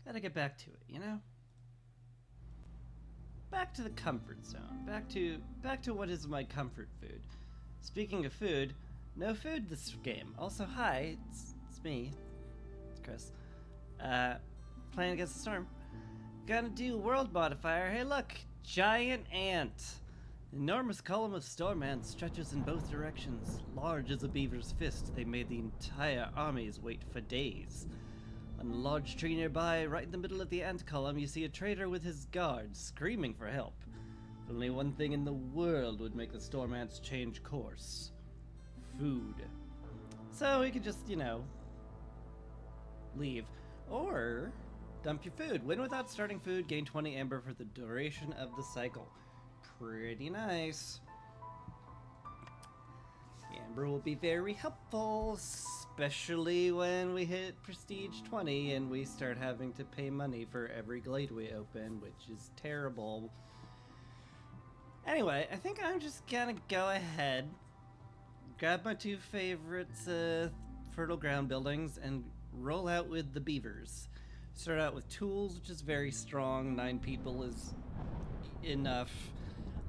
Gotta get back to it, you know? Back to the comfort zone. Back to what is my comfort food. Speaking of food, no food this game. Also, hi, it's me. It's Chris. Playing against the storm. Gonna do world modifier. Hey look, giant ant. Enormous column of storm ants stretches in both directions. Large as a beaver's fist, they made the entire armies wait for days. On a large tree nearby, right in the middle of the ant column, you see a trader with his guards screaming for help. Only one thing in the world would make the storm ants change course. Food. So we could just, leave. Or dump your food. Win without starting food, gain 20 amber for the duration of the cycle. Pretty nice. Amber will be very helpful, especially when we hit Prestige 20 and we start having to pay money for every glade we open, which is terrible. Anyway, I think I'm just gonna go ahead, grab my two favorite fertile ground buildings, and roll out with the beavers. Start out with tools, which is very strong. 9 people is enough.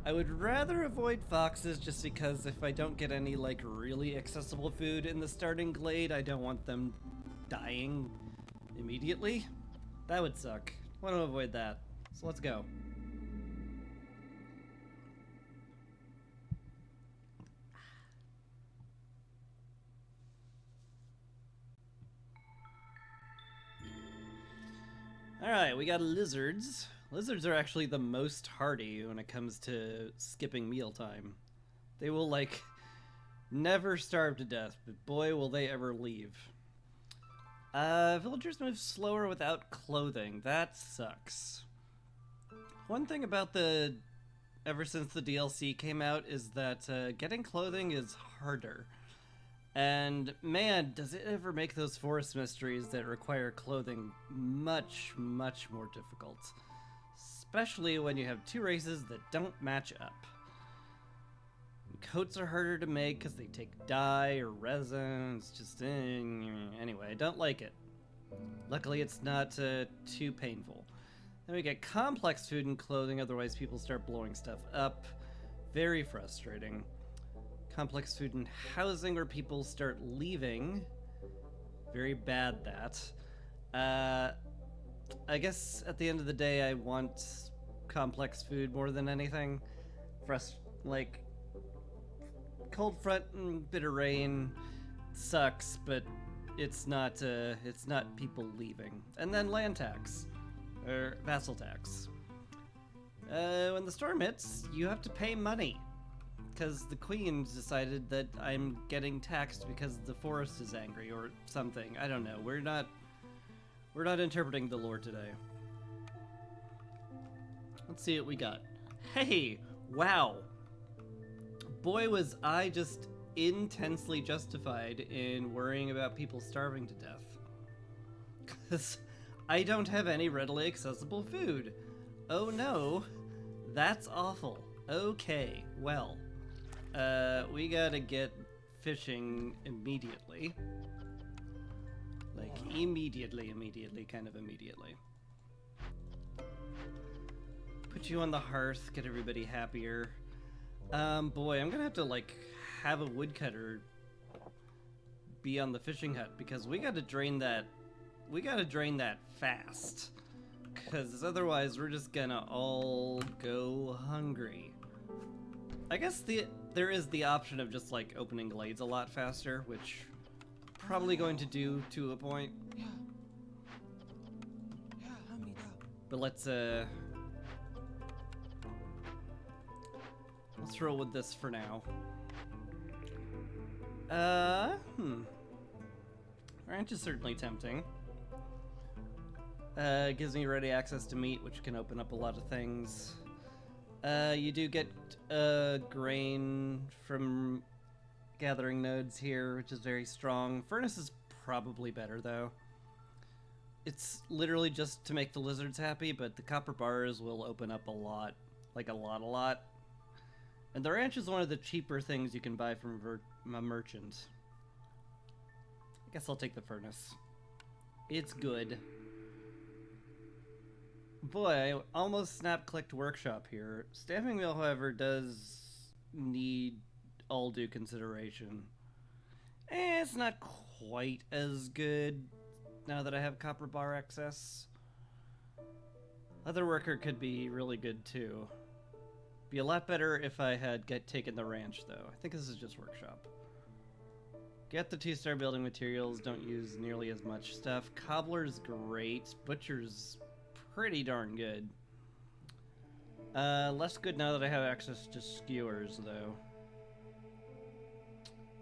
I would rather avoid foxes just because if I don't get any really accessible food in the starting glade, I don't want them dying immediately. That would suck. Want to avoid that. So let's go. Alright, we got lizards. Lizards are actually the most hardy when it comes to skipping mealtime. They will, never starve to death, but boy, will they ever leave. Villagers move slower without clothing. That sucks. One thing about ever since the DLC came out is that getting clothing is harder. And man, does it ever make those forest mysteries that require clothing much, much more difficult. Especially when you have 2 races that don't match up. Coats are harder to make because they take dye or resin. It's just... anyway, I don't like it. Luckily, it's not too painful. Then we get complex food and clothing, otherwise people start blowing stuff up. Very frustrating. Complex food and housing where people start leaving. Very bad, that. I guess at the end of the day, I want complex food more than anything. Cold front and bitter rain sucks, but it's not people leaving. And then land tax, or vassal tax. When the storm hits, you have to pay money, because the queen's decided that I'm getting taxed because the forest is angry or something. I don't know. We're not interpreting the lore today. Let's see what we got. Hey! Wow! Boy, was I just intensely justified in worrying about people starving to death. Because I don't have any readily accessible food. Oh no. That's awful. Okay, well. We gotta get fishing immediately. Immediately, kind of immediately. Put you on the hearth, get everybody happier. Boy, I'm gonna have to, have a woodcutter be on the fishing hut, because we gotta drain that fast. Because otherwise we're just gonna all go hungry. I guess there is the option of just, opening glades a lot faster, which probably going to do to a point. But let's roll with this for now. Ranch is certainly tempting. Gives me ready access to meat, which can open up a lot of things. You do get grain from gathering nodes here, which is very strong. Furnace is probably better, though. It's literally just to make the lizards happy, but the copper bars will open up a lot. A lot. And the ranch is one of the cheaper things you can buy from a merchant. I guess I'll take the furnace. It's good. Boy, I almost snap-clicked workshop here. Stamping mill, however, does need all due consideration. It's not quite as good now that I have copper bar access. Leather worker could be really good too. Be a lot better if I had taken the ranch though. I think this is just workshop. Get the 2-star building materials, don't use nearly as much stuff. Cobbler's great. Butcher's pretty darn good. Less good now that I have access to skewers though.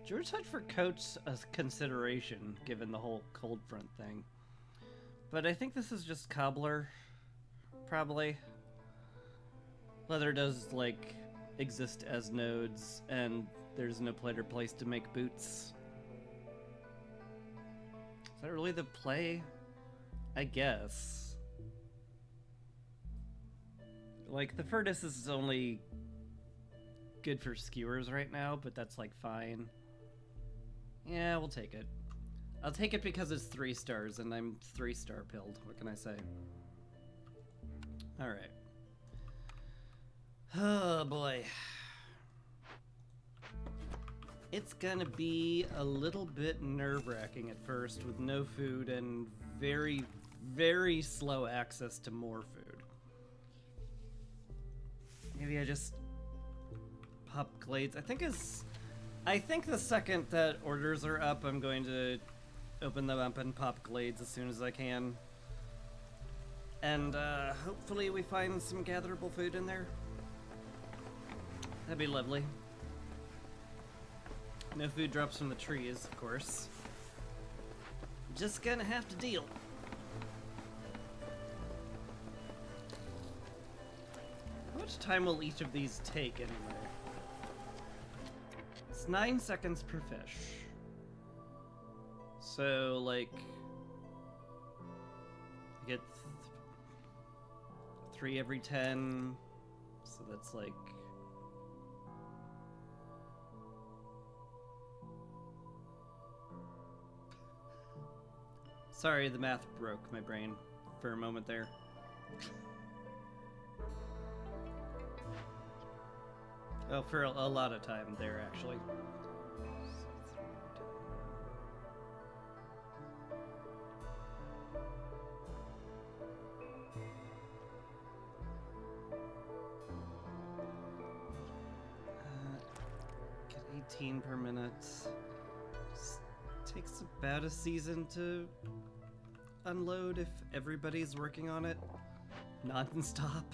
George Hut for coats a consideration given the whole cold front thing. But I think this is just cobbler, probably. Leather does, like, exist as nodes, and there's no better place to make boots. Is that really the play? I guess. Like, the furnace is only good for skewers right now, but that's, like, fine. Yeah, we'll take it. I'll take it because it's 3 stars, and I'm 3-star pilled. What can I say? Alright. Oh boy. It's gonna be a little bit nerve-wracking at first with no food and very, very slow access to more food. Maybe I just pop glades. I think the second that orders are up, I'm going to open them up and pop glades as soon as I can. And hopefully we find some gatherable food in there. That'd be lovely. No food drops from the trees, of course. Just gonna have to deal. How much time will each of these take anyway? It's 9 seconds per fish. So, like, I get 3 every 10. So that's like... Sorry, the math broke my brain for a moment there. Oh, for a lot of time there, actually. 18 per minute. Just takes about a season to unload if everybody's working on it non-stop.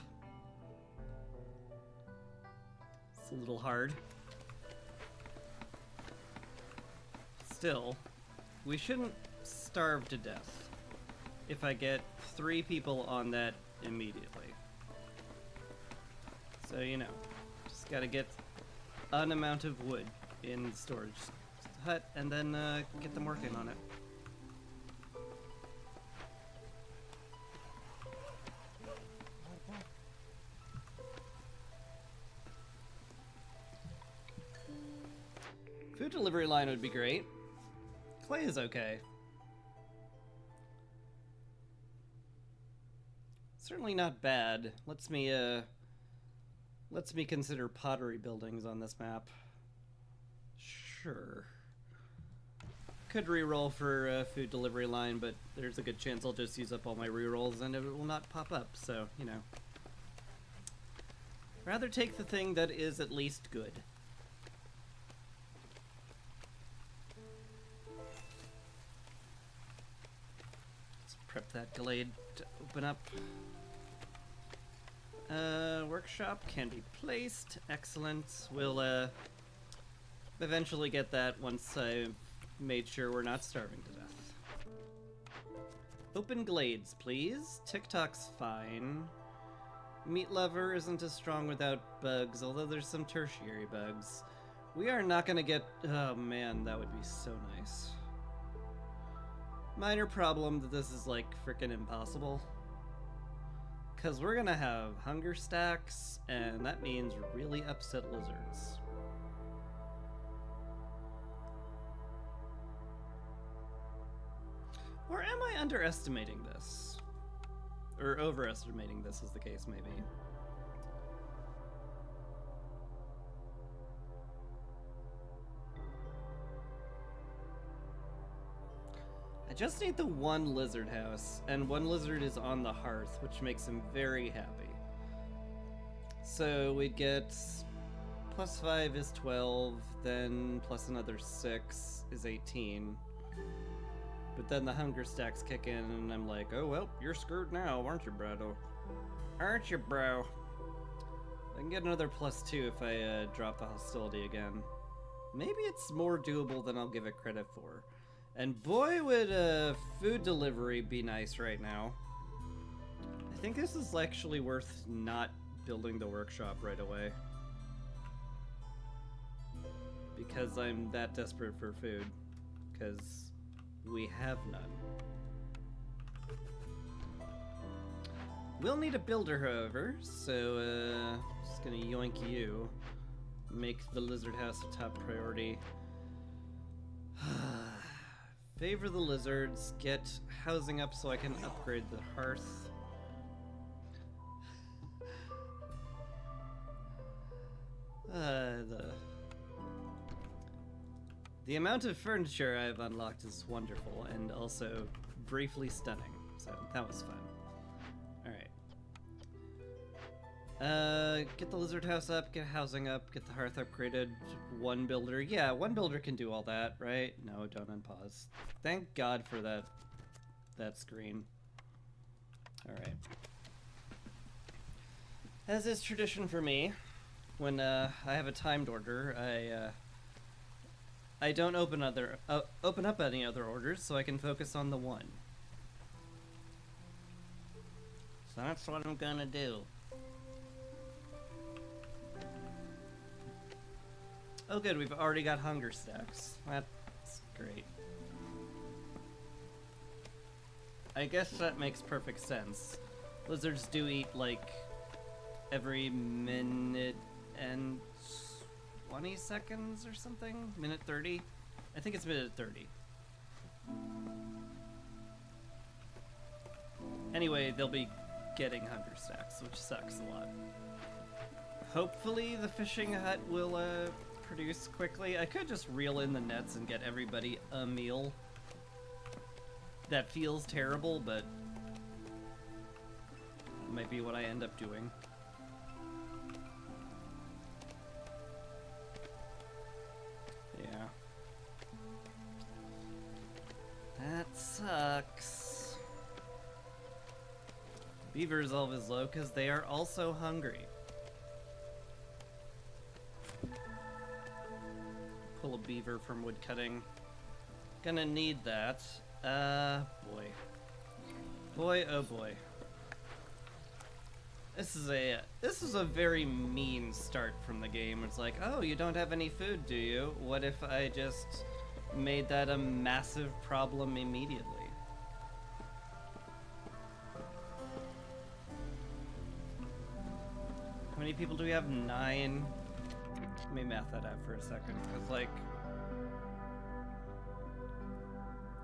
It's a little hard. Still, we shouldn't starve to death if I get 3 people on that immediately. So, you know, just gotta get an amount of wood in the storage hut and then get them working on it. Food delivery line would be great. Clay is okay. Certainly not bad. Lets me consider pottery buildings on this map. Sure. Could reroll for food delivery line, but there's a good chance I'll just use up all my rerolls and it will not pop up, so, you know. Rather take the thing that is at least good. Let's prep that glade to open up. Workshop can be placed. Excellent. We'll eventually get that once I've made sure we're not starving to death. Open glades, please. TikTok's fine. Meat lover isn't as strong without bugs, although there's some tertiary bugs. We are not gonna get... Oh man, that would be so nice. Minor problem that this is like frickin' impossible. Because we're gonna have hunger stacks, and that means really upset lizards. Or am I underestimating this? or overestimating this, as the case may be. I just need the one lizard house, and one lizard is on the hearth, which makes him very happy. So we'd get plus 5 is 12, then plus another 6 is 18. But then the hunger stacks kick in, and I'm like, oh well, you're screwed now, aren't you, Brado? Aren't you, bro? I can get another plus 2 if I drop the hostility again. Maybe it's more doable than I'll give it credit for. And boy, would food delivery be nice right now. I think this is actually worth not building the workshop right away. Because I'm that desperate for food. Because we have none. We'll need a builder, however, so just gonna yoink you. Make the lizard house a top priority. Favor the lizards, get housing up so I can upgrade the hearth. The amount of furniture I've unlocked is wonderful and also briefly stunning, so that was fun. Alright. Get the lizard house up, get housing up, get the hearth upgraded. One builder. Yeah, one builder can do all that, right? No, don't unpause. Thank God for that screen. Alright. As is tradition for me, when I have a timed order, I don't open up any other orders, so I can focus on the one. So that's what I'm gonna do. Oh good, we've already got hunger stacks. That's great. I guess that makes perfect sense. Lizards do eat, like, every minute and 20 seconds or something? Minute 30? I think it's minute 30. Anyway, they'll be getting hunger stacks, which sucks a lot. Hopefully the fishing hut will produce quickly. I could just reel in the nets and get everybody a meal. That feels terrible, but it might be what I end up doing. Yeah. That sucks. Beaver resolve is low because they are also hungry. Pull a beaver from woodcutting. Gonna need that. Boy. Boy, oh boy. This is a very mean start from the game. It's like, oh, you don't have any food, do you? What if I just made that a massive problem immediately? How many people do we have? 9? Let me math that out for a second, because, like,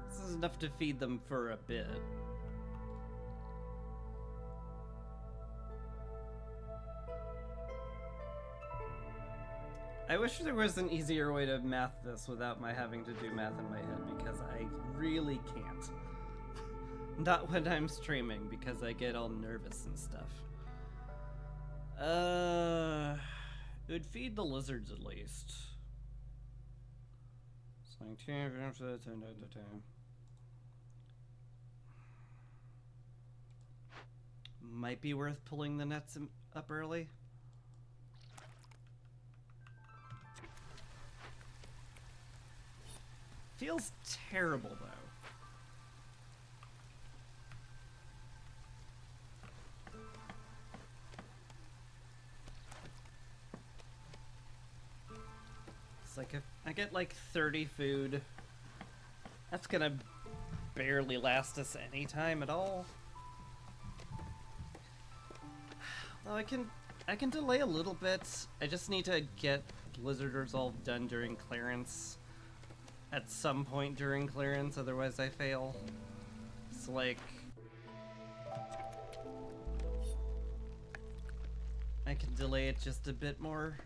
this is enough to feed them for a bit. I wish there was an easier way to math this without my having to do math in my head, because I really can't. Not when I'm streaming, because I get all nervous and stuff. It would feed the lizards at least. Might be worth pulling the nets up early. Feels terrible though. It's like if I get like 30 food, that's gonna barely last us any time at all. Though I can delay a little bit. I just need to get Blizzard Resolve done during clearance. At some point during clearance, otherwise I fail. It's like... I can delay it just a bit more.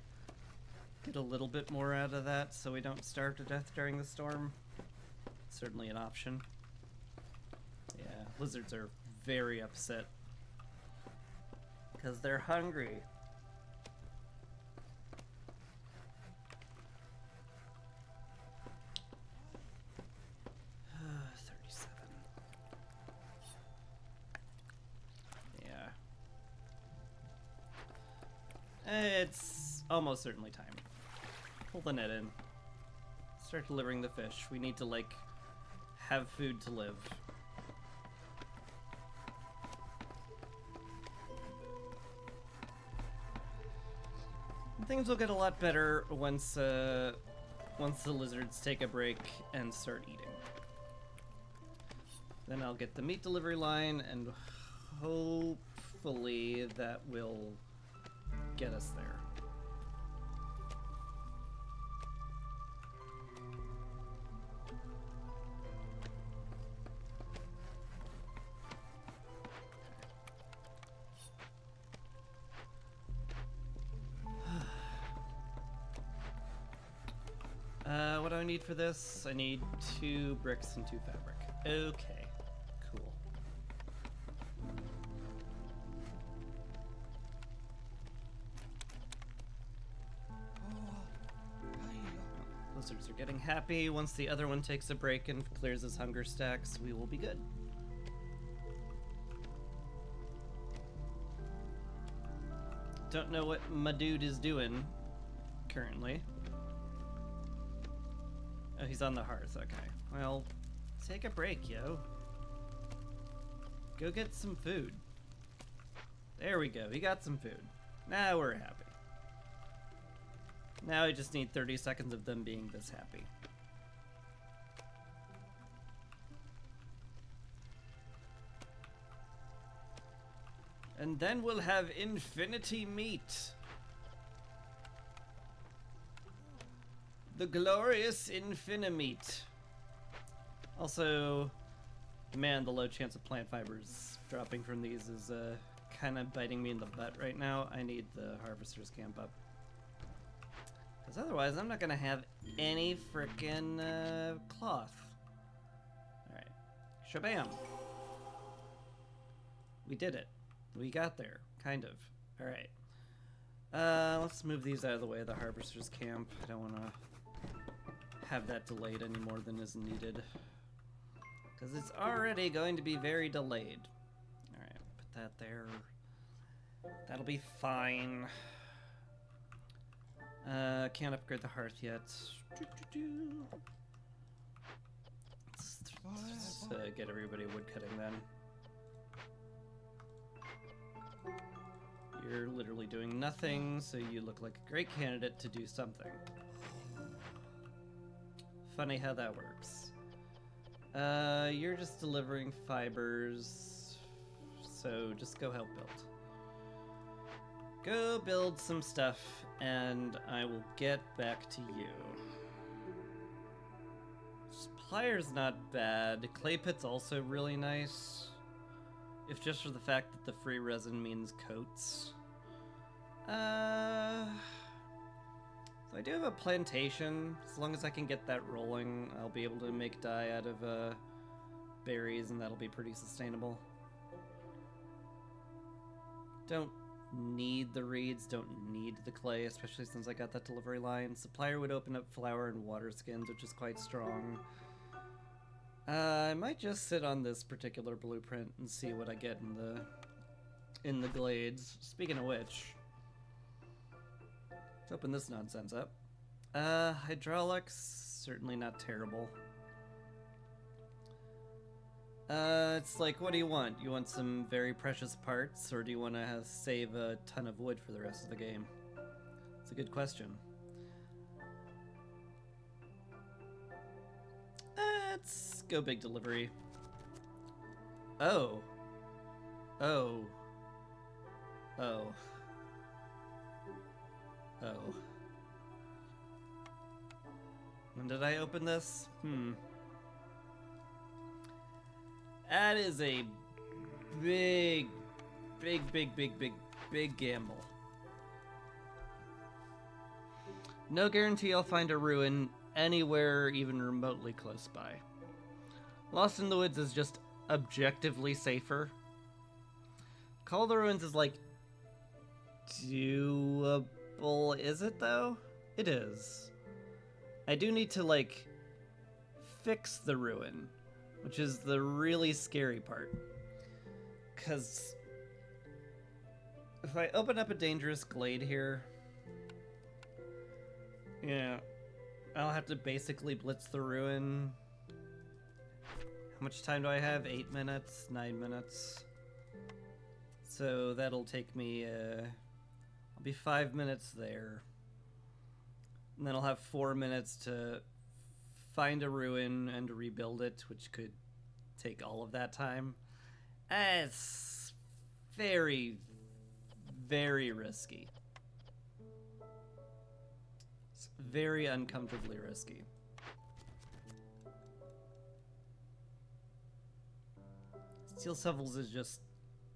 Get a little bit more out of that so we don't starve to death during the storm. Certainly an option. Yeah, lizards are very upset. Because they're hungry. It's almost certainly time. Pull the net in. Start delivering the fish. We need to, like, have food to live. Things will get a lot better once the lizards take a break and start eating. Then I'll get the meat delivery line, and hopefully that will get us there. What do I need for this? I need 2 bricks and 2 fabric. Okay, cool. Lizards are getting happy. Once the other one takes a break and clears his hunger stacks, we will be good. Don't know what my dude is doing currently. Oh, he's on the hearth. Okay. Well, take a break, yo. Go get some food. There we go. He got some food. Now we're happy. Now I just need 30 seconds of them being this happy. And then we'll have infinity meat. The glorious Infinimeat. Also, man, the low chance of plant fibers dropping from these is kind of biting me in the butt right now. I need the harvester's camp up. Because otherwise, I'm not going to have any frickin' cloth. Alright. Shabam. We did it. We got there. Kind of. Alright. Let's move these out of the way of the harvester's camp. I don't want to have that delayed any more than is needed. Because it's already going to be very delayed. Alright, put that there. That'll be fine. Can't upgrade the hearth yet. Let's get everybody woodcutting then. You're literally doing nothing, so you look like a great candidate to do something. Funny how that works. You're just delivering fibers, so just go help build. Go build some stuff, and I will get back to you. Supplier's not bad. Clay pit's also really nice. If just for the fact that the free resin means coats. So I do have a plantation. As long as I can get that rolling, I'll be able to make dye out of berries, and that'll be pretty sustainable. Don't need the reeds, don't need the clay, especially since I got that delivery line. Supplier would open up flour and water skins, which is quite strong. I might just sit on this particular blueprint and see what I get in the glades. Speaking of which, let's open this nonsense up. Hydraulics, certainly not terrible. It's like, what do you want? You want some very precious parts, or do you want to save a ton of wood for the rest of the game? It's a good question. Let's go big delivery. Oh. Oh. Oh. Oh. When did I open this? That is a big gamble. No guarantee I'll find a ruin anywhere even remotely close by. Lost in the Woods is just objectively safer. Call of the Ruins is like doable, is it though? It is. I do need to like fix the ruin, which is the really scary part. Cause if I open up a dangerous glade here, yeah, I'll have to basically blitz the ruin. How much time do I have? 8 minutes? 9 minutes? So that'll take me, I'll be 5 minutes there. And then I'll have 4 minutes to find a ruin and rebuild it, which could take all of that time. It's very, very risky. It's very uncomfortably risky. Steel Shovels is just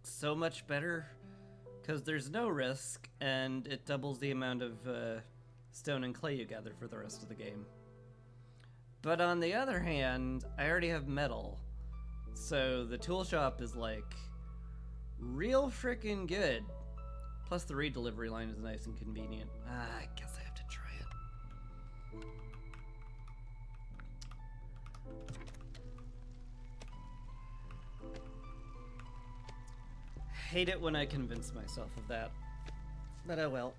so much better because there's no risk and it doubles the amount of stone and clay you gather for the rest of the game. But on the other hand, I already have metal, so the tool shop is like real freaking good. Plus the redelivery line is nice and convenient. I guess I have to try it. Hate it when I convince myself of that, but oh well.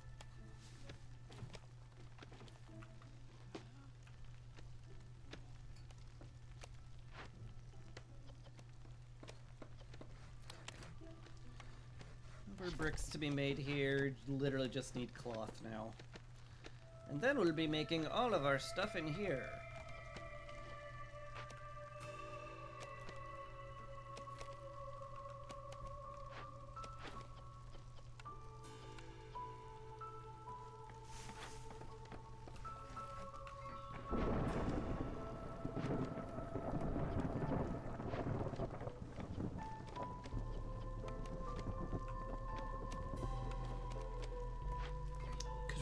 More bricks to be made here. Literally just need cloth now. And then we'll be making all of our stuff in here.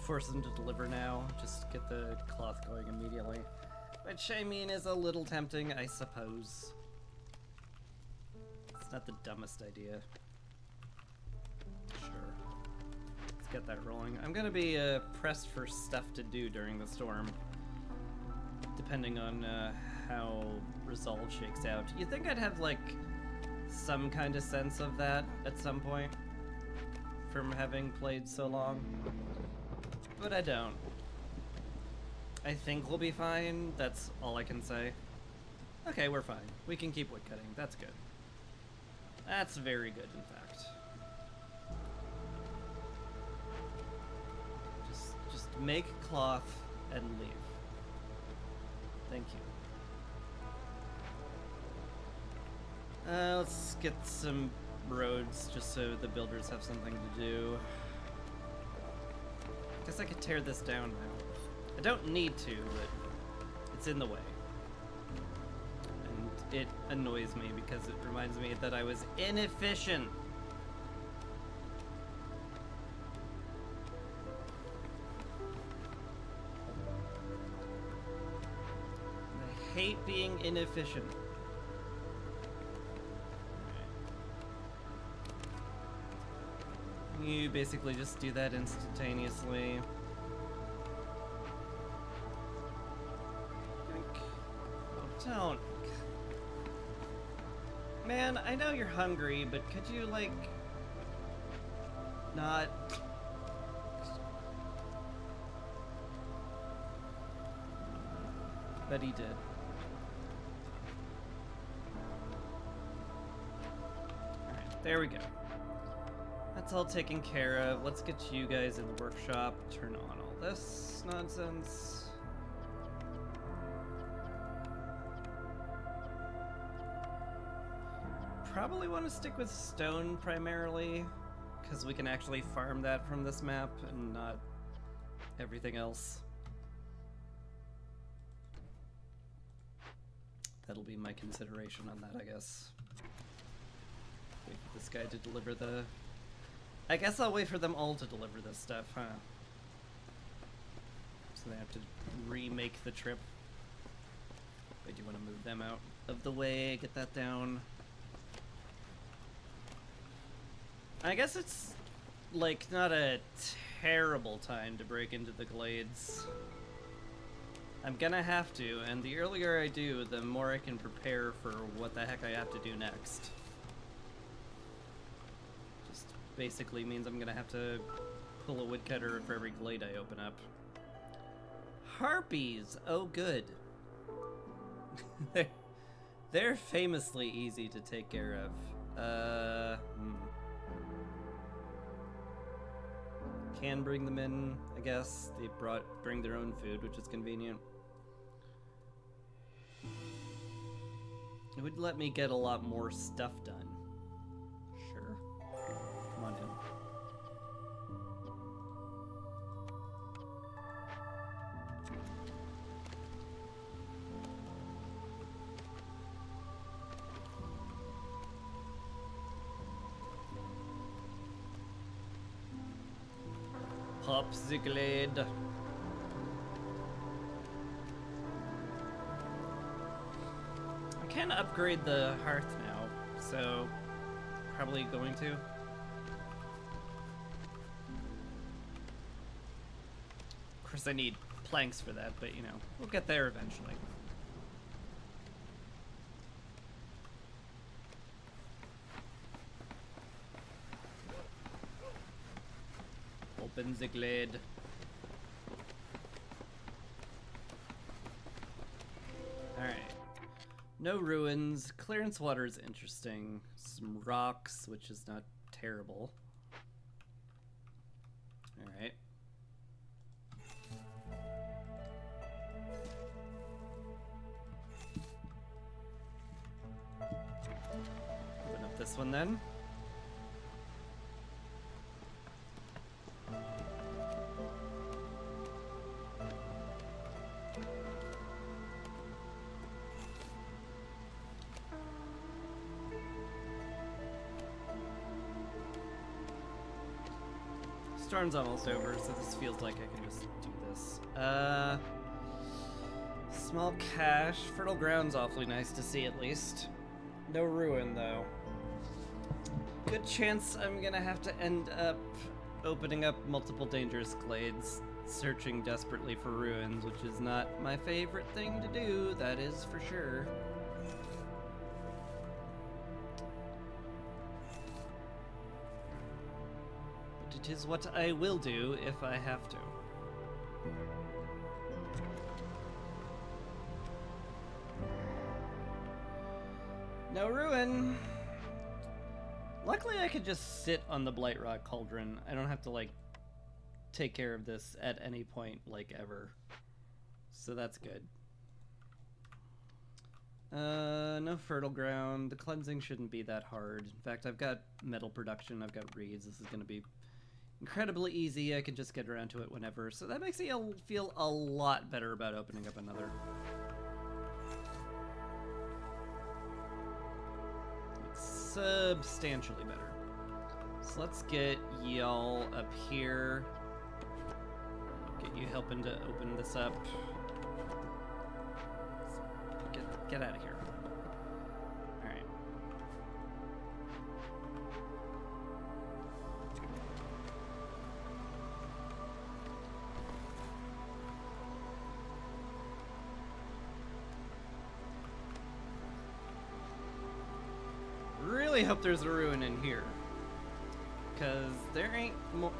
Force them to deliver now, just get the cloth going immediately. Which, I mean, is a little tempting, I suppose. It's not the dumbest idea. Sure. Let's get that rolling. I'm gonna be pressed for stuff to do during the storm, depending on how Resolve shakes out. You'd think I'd have, like, some kind of sense of that at some point, from having played so long. But I don't. I think we'll be fine. That's all I can say. Okay, we're fine. We can keep woodcutting. That's good. That's very good, in fact. Just make cloth and leave. Thank you. Let's get some roads just so the builders have something to do. Guess I could tear this down now. I don't need to, but it's in the way. And it annoys me because it reminds me that I was inefficient. I hate being inefficient. You basically just do that instantaneously. Oh, don't. Man, I know you're hungry, but could you, like, not? But he did. Alright, there we go. That's all taken care of. Let's get you guys in the workshop. Turn on all this nonsense. Probably want to stick with stone primarily, because we can actually farm that from this map and not everything else. That'll be my consideration on that, I guess. Wait for this guy to deliver the... I guess I'll wait for them all to deliver this stuff, huh? so they have to remake the trip. I do want to move them out of the way, get that down. I guess it's, like, not a terrible time to break into the glades. I'm gonna have to, and the earlier I do, the more I can prepare for what the heck I have to do next. Just basically means I'm gonna have to pull a woodcutter for every glade I open up. Harpies! Oh, good. They're famously easy to take care of. Can bring them in, I guess. They bring their own food, which is convenient. It would let me get a lot more stuff done. Sure. Come on in. Pop the glade. I can upgrade the hearth now, so probably going to. Of course I need planks for that, but you know, we'll get there eventually. Open the glade. Alright. No ruins. Clearance water is interesting. Some rocks, which is not terrible. Alright. Open up this one then. Storm's almost over, so this feels like I can just do this. Small cache. Fertile ground's awfully nice to see, at least. No ruin, though. Good chance I'm gonna have to end up opening up multiple dangerous glades, searching desperately for ruins, which is not my favorite thing to do, that is for sure. It is what I will do if I have to. No ruin! Luckily I could just sit on the Blightrock Cauldron. I don't have to, like, take care of this at any point, like, ever. So that's good. No fertile ground. The cleansing shouldn't be that hard. In fact, I've got metal production, I've got reeds. This is gonna be incredibly easy. I can just get around to it whenever. So that makes me feel a lot better about opening up another. Like, substantially better. So let's get y'all up here. Get you helping to open this up. Get out of here. Alright. Really hope there's a ruin in here, because there ain't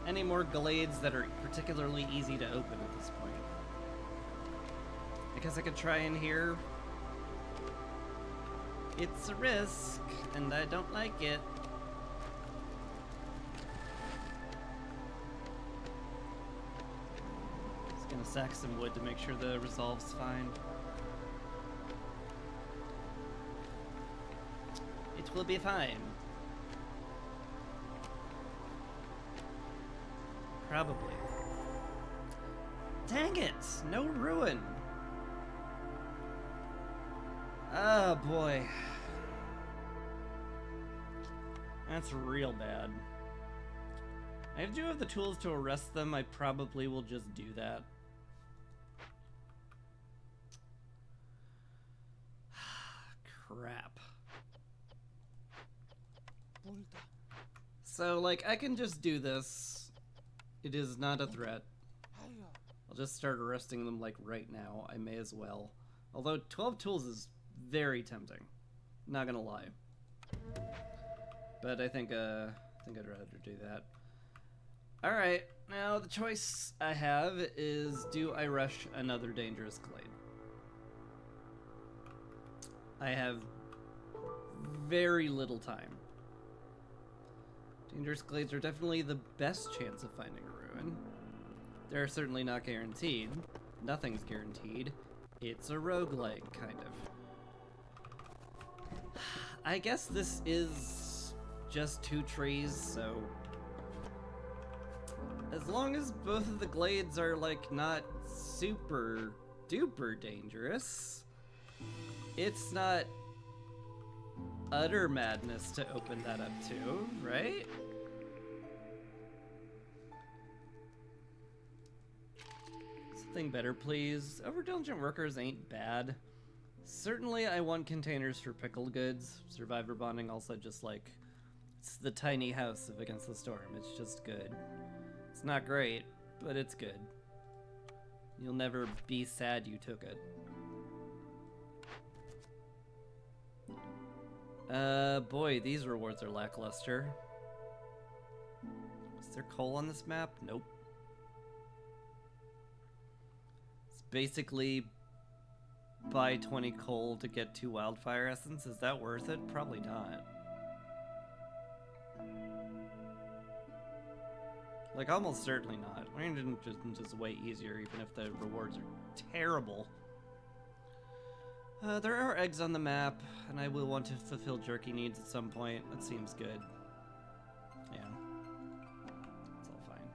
any more glades that are particularly easy to open at this point. I guess I could try in here. It's a risk, and I don't like it. Just gonna sack some wood to make sure the resolve's fine. It will be fine. Probably. Dang it! No ruin! Oh boy. That's real bad. I do have the tools to arrest them. I probably will just do that. crap. So, like, I can just do this. It is not a threat. I'll just start arresting them, like, right now. I may as well. Although 12 tools is very tempting. Not gonna lie. But I think I'd rather do that. Alright, now the choice I have is, do I rush another dangerous glade? I have very little time. Dangerous glades are definitely the best chance of finding a ruin. They're certainly not guaranteed. Nothing's guaranteed. It's a roguelike, kind of. I guess this is just 2 trees, so... as long as both of the glades are, like, not super duper dangerous, it's not utter madness to open that up too, right? Something better, please. Overindulgent workers ain't bad. Certainly I want containers for pickled goods. Survivor bonding also just like, it's the tiny house of Against the Storm. It's just good. It's not great, but it's good. You'll never be sad you took it. Boy, these rewards are lackluster. Is there coal on this map? Nope. It's basically buy 20 coal to get 2 wildfire essence. Is that worth it? Probably not. Like, almost certainly not. Random just way easier, even if the rewards are terrible. There are eggs on the map, and I will want to fulfill jerky needs at some point. That seems good. Yeah. It's all fine.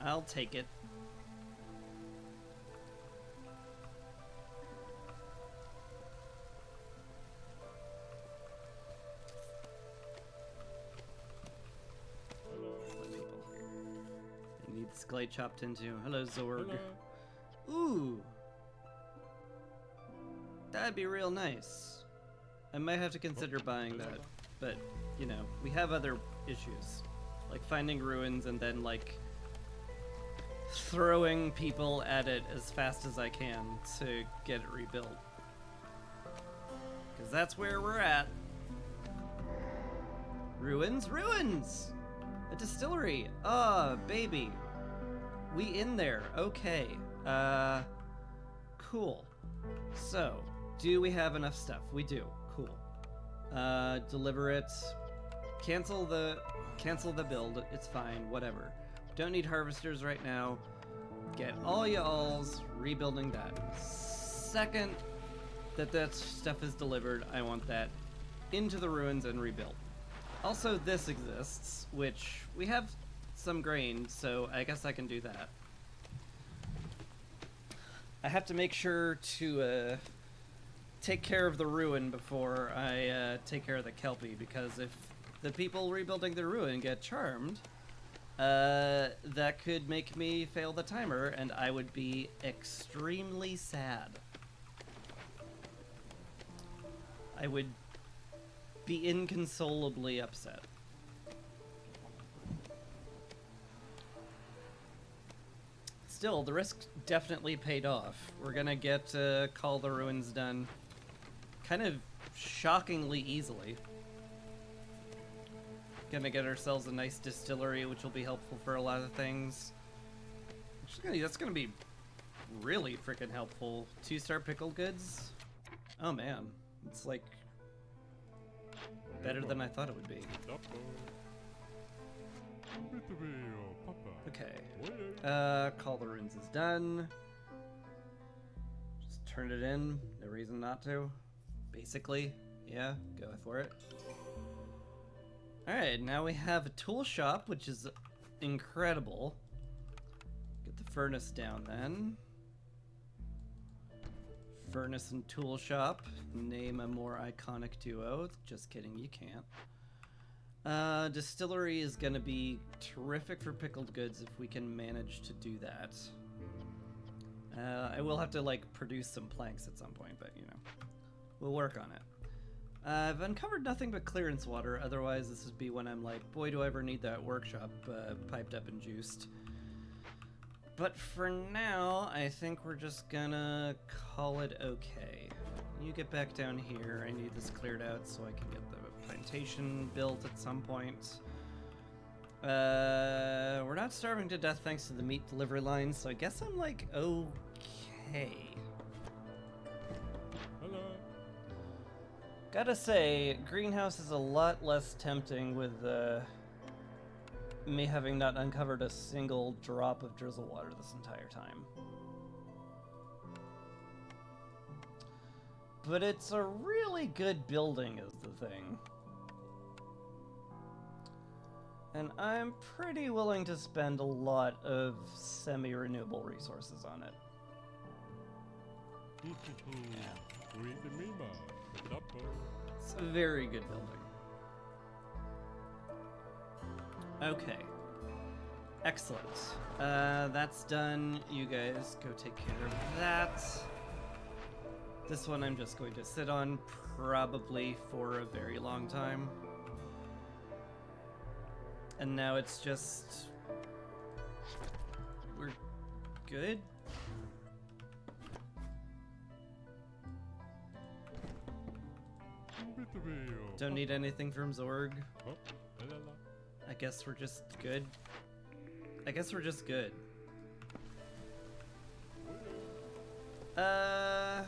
I'll take it. I need this glade chopped into. Hello, Zorg. Hello. Ooh. That'd be real nice. I might have to consider buying that, but, you know, we have other issues. Like finding ruins and then, like, throwing people at it as fast as I can to get it rebuilt. Because that's where we're at. Ruins? Ruins! A distillery! Ah, baby. We in there. Okay. Cool. So, do we have enough stuff? We do. Cool. Deliver it. Cancel the build. It's fine. Whatever. Don't need harvesters right now. Get all y'alls rebuilding that. Second that stuff is delivered, I want that into the ruins and rebuilt. Also, this exists, which we have some grain, so I guess I can do that. I have to make sure to take care of the ruin before I take care of the Kelpie, because if the people rebuilding the ruin get charmed, that could make me fail the timer, and I would be extremely sad. I would be inconsolably upset. Still, the risk definitely paid off. We're gonna get Call the Ruins done kind of shockingly easily. Gonna get ourselves a nice distillery, which will be helpful for a lot of things. That's gonna be really freaking helpful. 2-star pickled goods? Oh man, it's like better than I thought it would be. Okay. Call the Ruins is done. Just turn it in. No reason not to. Basically, yeah, go for it. Alright, now we have a tool shop, which is incredible. Get the furnace down then. Furnace and tool shop. Name a more iconic duo. Just kidding, you can't. Distillery is gonna be terrific for pickled goods if we can manage to do that. I will have to like produce some planks at some point, but you know, we'll work on it. I've uncovered nothing but clearance water, otherwise this would be when I'm like, boy do I ever need that workshop piped up and juiced. But for now, I think we're just gonna call it okay. You get back down here, I need this cleared out so I can get the plantation built at some point. We're not starving to death thanks to the meat delivery line, so I guess I'm like, okay. Hello. Gotta say, greenhouse is a lot less tempting with me having not uncovered a single drop of drizzle water this entire time. But it's a really good building is the thing. And I'm pretty willing to spend a lot of semi-renewable resources on it. It's a very good building. Okay. Excellent. That's done. You guys go take care of that. This one I'm just going to sit on probably for a very long time. And now it's just... we're good? Don't need anything from Zorg. I guess we're just good. I guess we're just good. The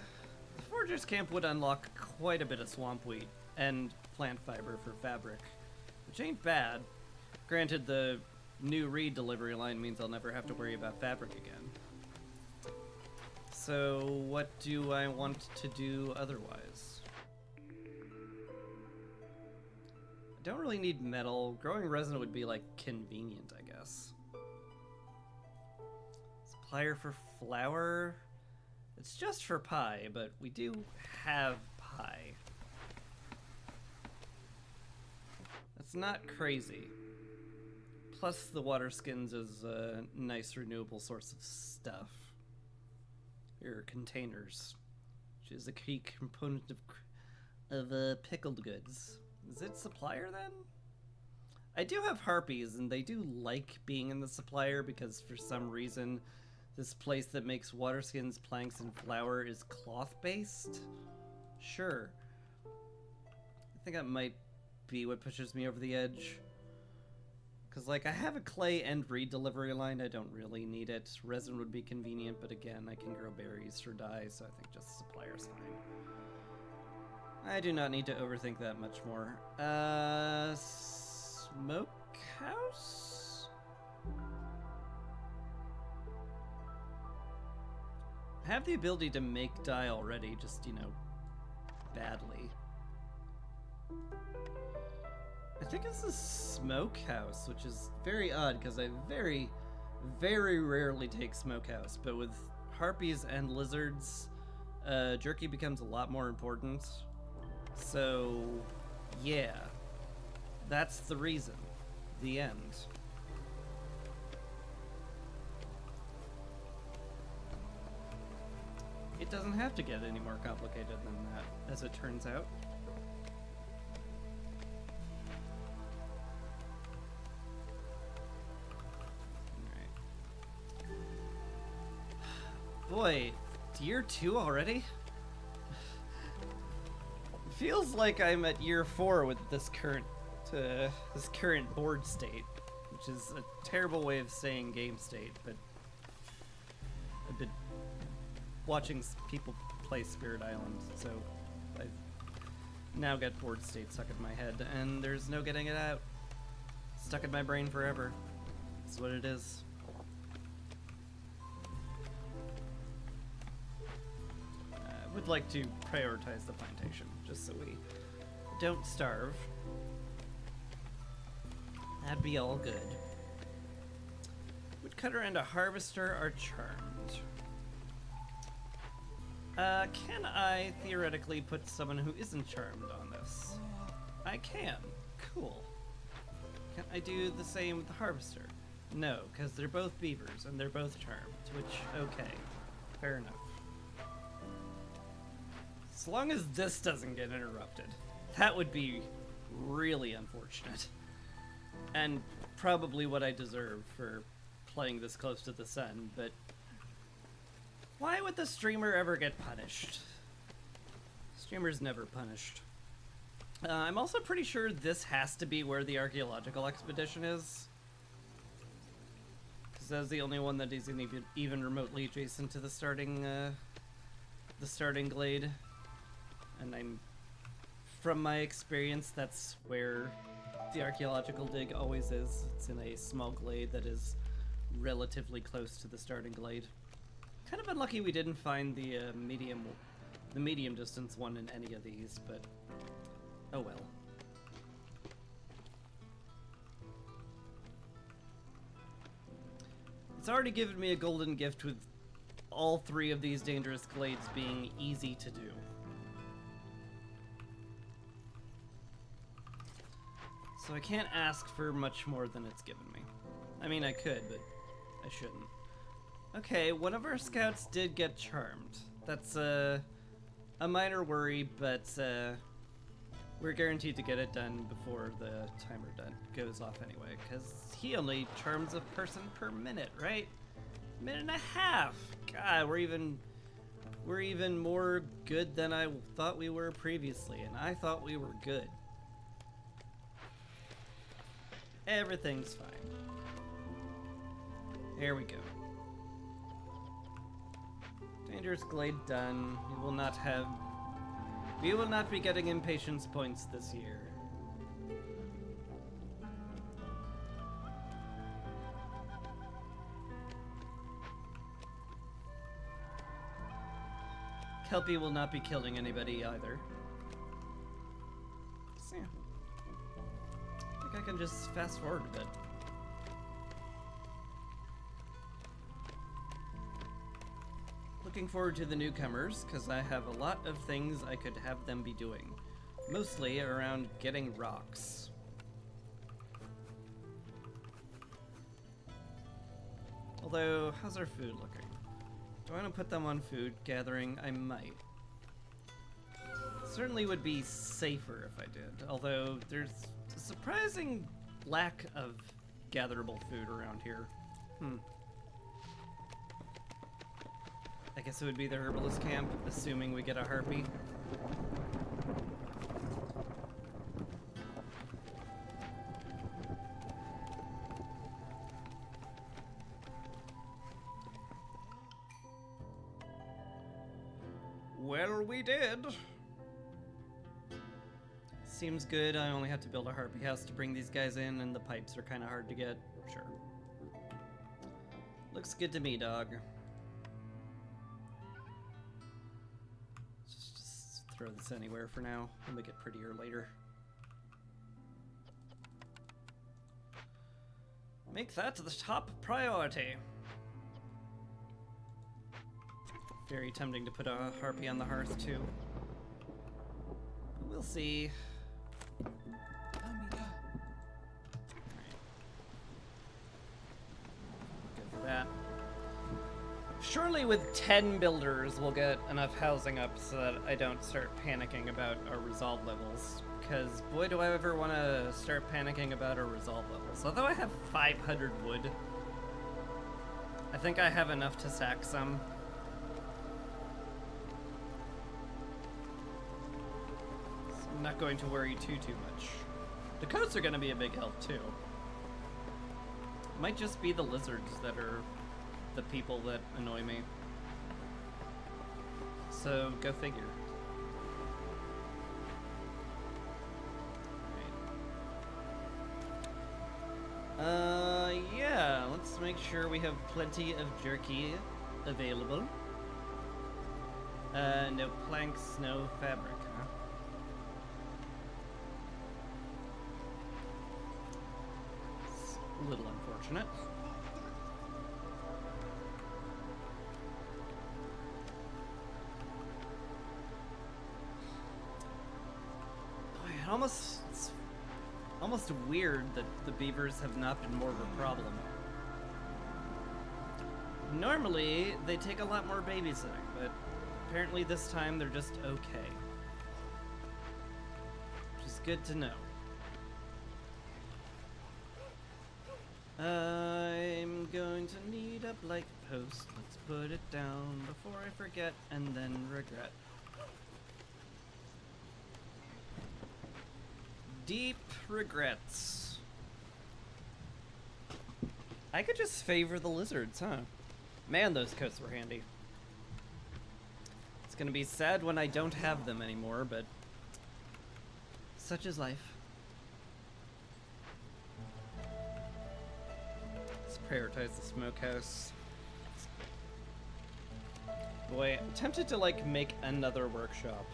Forger's Camp would unlock quite a bit of swamp wheat and plant fiber for fabric, which ain't bad. Granted, the new reed delivery line means I'll never have to worry about fabric again. So what do I want to do otherwise? I don't really need metal. Growing resin would be like convenient, I guess. Supplier for flour? It's just for pie, but we do have pie. That's not crazy. Plus the water skins is a nice renewable source of stuff. Or containers, which is a key component of pickled goods. Is it supplier then? I do have harpies, and they do like being in the supplier because for some reason this place that makes water skins, planks, and flour is cloth-based? Sure. I think that might be what pushes me over the edge. Because, like, I have a clay and reed delivery line. I don't really need it. Resin would be convenient, but again, I can grow berries for dye, so I think just supplier's fine. I do not need to overthink that much more. Smokehouse? I have the ability to make dye already, just, you know, badly. I think it's a smokehouse, which is very odd because I very, very rarely take smokehouse, but with harpies and lizards, jerky becomes a lot more important. So, yeah, that's the reason. The end. It doesn't have to get any more complicated than that, as it turns out. Boy, year 2 already? Feels like I'm at year 4 with this current board state, which is a terrible way of saying game state, but I've been watching people play Spirit Island, so I've now got board state stuck in my head, and there's no getting it out. Stuck in my brain forever. That's what it is. Would like to prioritize the plantation, just so we don't starve. That'd be all good. Woodcutter and a harvester are charmed. Can I theoretically put someone who isn't charmed on this? I can. Cool. Can I do the same with the harvester? No, because they're both beavers and they're both charmed, which, okay. Fair enough. As long as this doesn't get interrupted, that would be really unfortunate. And probably what I deserve for playing this close to the sun, but why would the streamer ever get punished? Streamer's never punished. I'm also pretty sure this has to be where the archaeological expedition is. Because that's the only one that isn't even remotely adjacent to the starting glade. And from my experience, that's where the archaeological dig always is. It's in a small glade that is relatively close to the starting glade. Kind of unlucky we didn't find the medium distance one in any of these, but oh well. It's already given me a golden gift with all 3 of these dangerous glades being easy to do. So I can't ask for much more than it's given me. I mean, I could, but I shouldn't. Okay, one of our scouts did get charmed. That's a minor worry, but we're guaranteed to get it done before the timer goes off anyway, because he only charms a person per minute, right? Minute and a half! God, we're even more good than I thought we were previously, and I thought we were good. Everything's fine. There we go. Dangerous glade done. We will not be getting impatience points this year. Kelpie will not be killing anybody either. So, yeah. I think I can just fast forward a bit. Looking forward to the newcomers, because I have a lot of things I could have them be doing. Mostly around getting rocks. Although, how's our food looking? Do I want to put them on food gathering? I might. Certainly would be safer if I did, although there's a surprising lack of gatherable food around here. I guess it would be the herbalist camp, assuming we get a harpy. Well, we did. Seems good. I only have to build a harpy house to bring these guys in, and the pipes are kind of hard to get. Sure. Looks good to me, dog. Just throw this anywhere for now. We'll make it prettier later. Make that the top priority. Very tempting to put a harpy on the hearth, too. But we'll see. Good for that. Surely with 10 builders, we'll get enough housing up so that I don't start panicking about our resolve levels. Because boy, do I ever want to start panicking about our resolve levels. Although I have 500 wood, I think I have enough to sack some. I'm not going to worry too much. The coats are going to be a big help too. Might just be the lizards that are the people that annoy me. So go figure. Yeah, let's make sure we have plenty of jerky available. No planks, no fabric, huh? It's a little unfortunate. Boy, it's almost weird that the beavers have not been more of a problem. Normally, they take a lot more babysitting, but apparently this time they're just okay. Which is good to know. I'm going to need a blight post. Let's put it down before I forget and then regret. Deep regrets. I could just favor the lizards, huh? Man, those coats were handy. It's gonna be sad when I don't have them anymore, but such is life. Let's prioritize the smokehouse. Boy, I'm tempted to like make another workshop.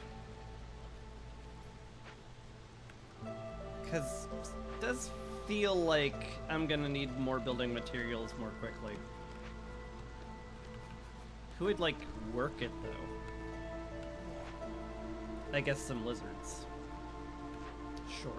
Cause it does feel like I'm gonna need more building materials more quickly. Who would like work it though? I guess some lizards. Sure.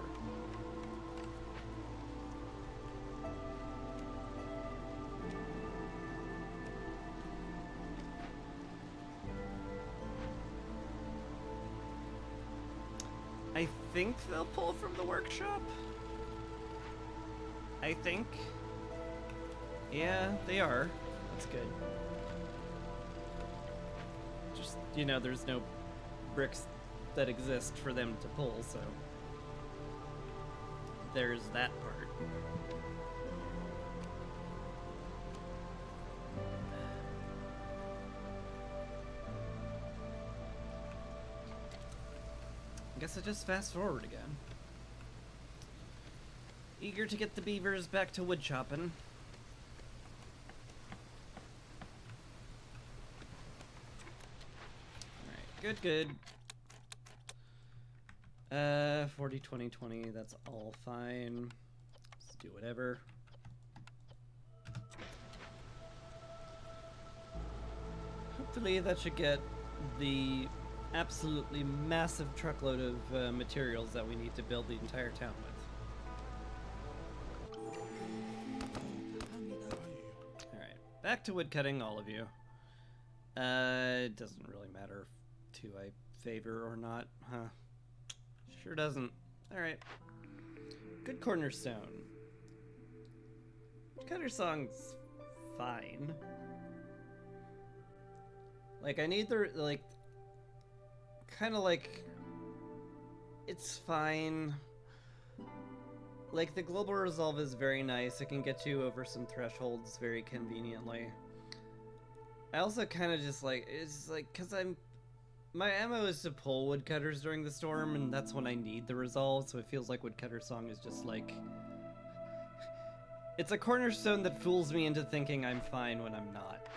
I think they'll pull from the workshop. I think. Yeah, they are. That's good. Just, you know, there's no bricks that exist for them to pull, so there's that part. I guess I just fast forward again. Eager to get the beavers back to wood chopping. Alright, good. 40, 20, 20, that's all fine. Let's do whatever. Hopefully that should get the absolutely massive truckload of materials that we need to build the entire town with. Alright, back to woodcutting, all of you. It doesn't really matter who I favor or not, huh? Sure doesn't. Alright. Good cornerstone. Cutter song's fine. Like, I need the, like, kind of like, it's fine. Like, the global resolve is very nice. It can get you over some thresholds very conveniently. I also kind of just like, it's like, because my ammo is to pull woodcutters during the storm, and that's when I need the resolve, so it feels like Woodcutter Song is just like, it's a cornerstone that fools me into thinking I'm fine when I'm not.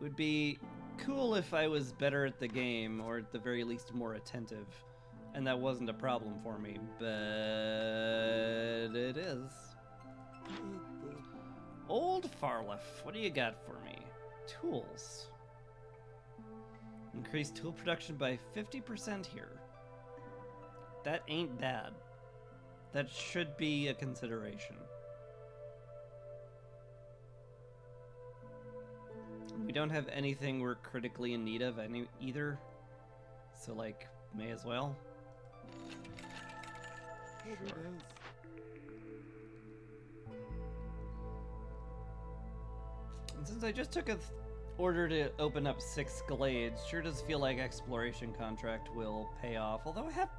Would be cool if I was better at the game, or at the very least more attentive, and that wasn't a problem for me, but it is. Old Farliff, what do you got for me? Tools. Increase tool production by 50% here. That ain't bad. That should be a consideration. We don't have anything we're critically in need of either, so like, may as well. Sure. And since I just took a order to open up 6 glades, sure does feel like exploration contract will pay off, although I have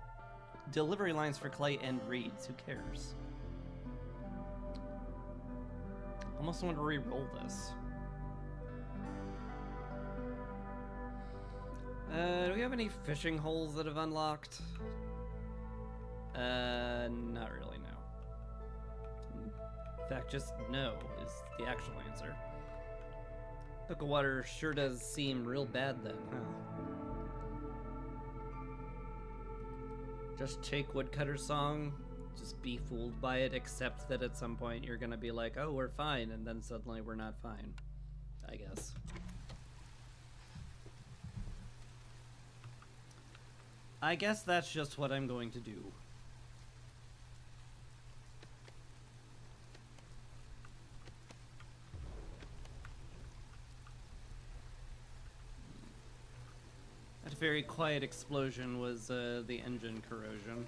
delivery lines for clay and reeds, who cares? Almost want to re-roll this. Do we have any fishing holes that have unlocked? Not really, no. In fact, just no is the actual answer. Book of Water sure does seem real bad then, huh? Just take Woodcutter Song, just be fooled by it, accept that at some point you're gonna be like, oh, we're fine, and then suddenly we're not fine, I guess. I guess that's just what I'm going to do. very quiet explosion was the engine corrosion.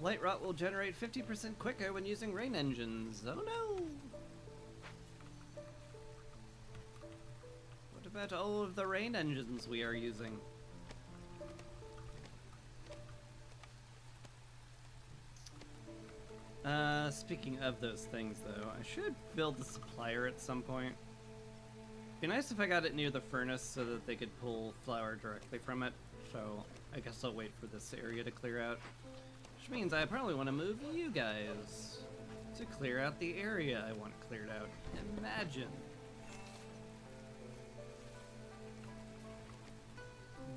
Light rot will generate 50% quicker when using rain engines. Oh no! What about all of the rain engines we are using? Speaking of those things though, I should build the supplier at some point. Be nice if I got it near the furnace so that they could pull flour directly from it. So I guess I'll wait for this area to clear out. Which means I probably want to move you guys to clear out the area I want cleared out. Imagine.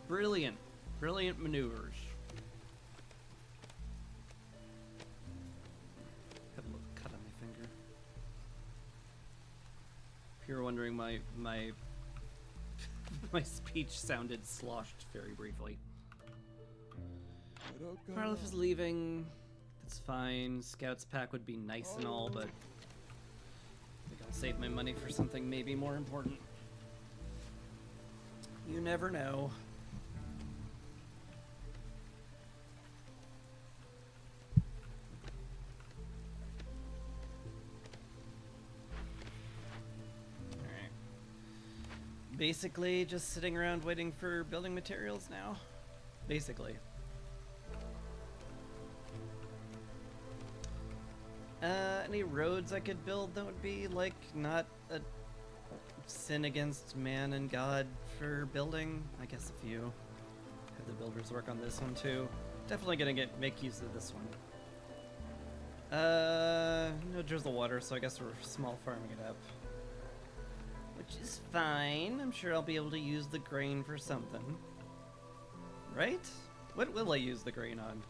Brilliant. Brilliant maneuvers. Have a little cut on my finger. If you're wondering, my my speech sounded sloshed very briefly. Farliff is leaving. That's fine. Scouts pack would be nice and all, but I think I'll save my money for something maybe more important. You never know. Alright. Basically just sitting around waiting for building materials now. Basically. Any roads I could build that would be, like, not a sin against man and God for building? I guess a few. Have the builders work on this one too. Definitely gonna make use of this one. No drizzle water, so I guess we're small farming it up. Which is fine. I'm sure I'll be able to use the grain for something. Right? What will I use the grain on?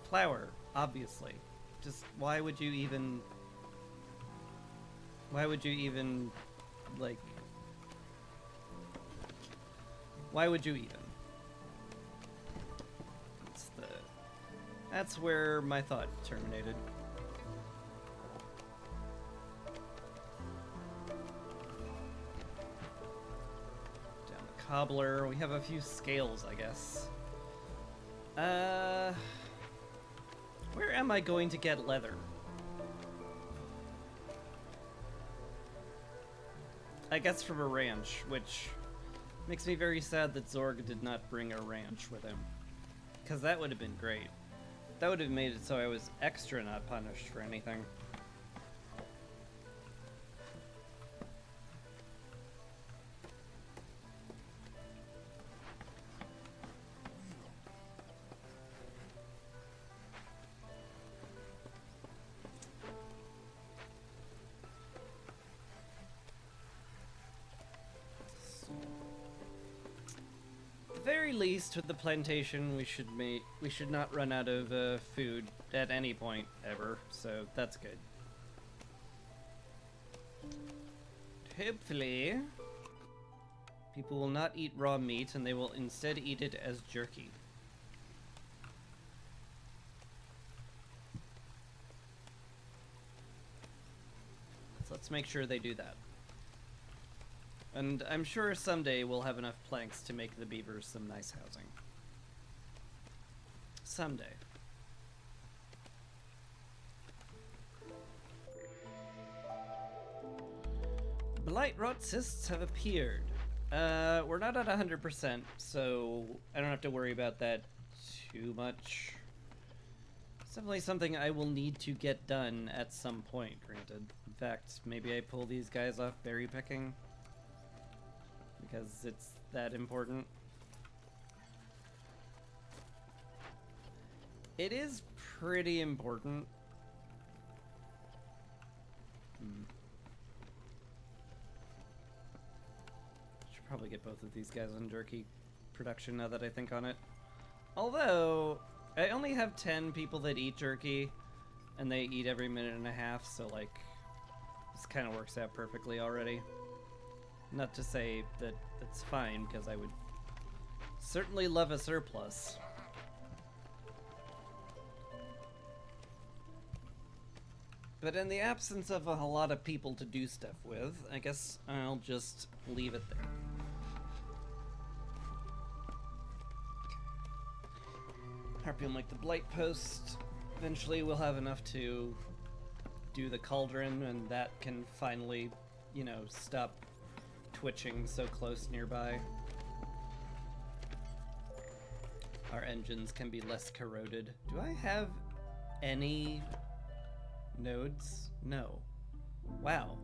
Flour, obviously. Just why would you even, like, why would you even? That's where my thought terminated. Down the cobbler, we have a few scales, I guess. Where am I going to get leather? I guess from a ranch, which makes me very sad that Zorg did not bring a ranch with him. Because that would have been great. That would have made it so I was extra not punished for anything. Least with the plantation, we should not run out of food at any point ever, so that's good. Hopefully people will not eat raw meat and they will instead eat it as jerky. So let's make sure they do that. And I'm sure someday we'll have enough planks to make the beavers some nice housing. Someday. Blight rot cysts have appeared. We're not at 100%, so I don't have to worry about that too much. It's definitely something I will need to get done at some point, granted. In fact, maybe I pull these guys off berry picking. Because it's that important. It is pretty important. Should probably get both of these guys on jerky production now that I think on it. Although, I only have 10 people that eat jerky, and they eat every minute and a half, so like, this kind of works out perfectly already. Not to say that it's fine, because I would certainly love a surplus. But in the absence of a lot of people to do stuff with, I guess I'll just leave it there. Harpy will make the blight post. Eventually we'll have enough to do the cauldron, and that can finally, you know, stop twitching so close nearby. Our engines can be less corroded. Do I have any nodes? No. Wow.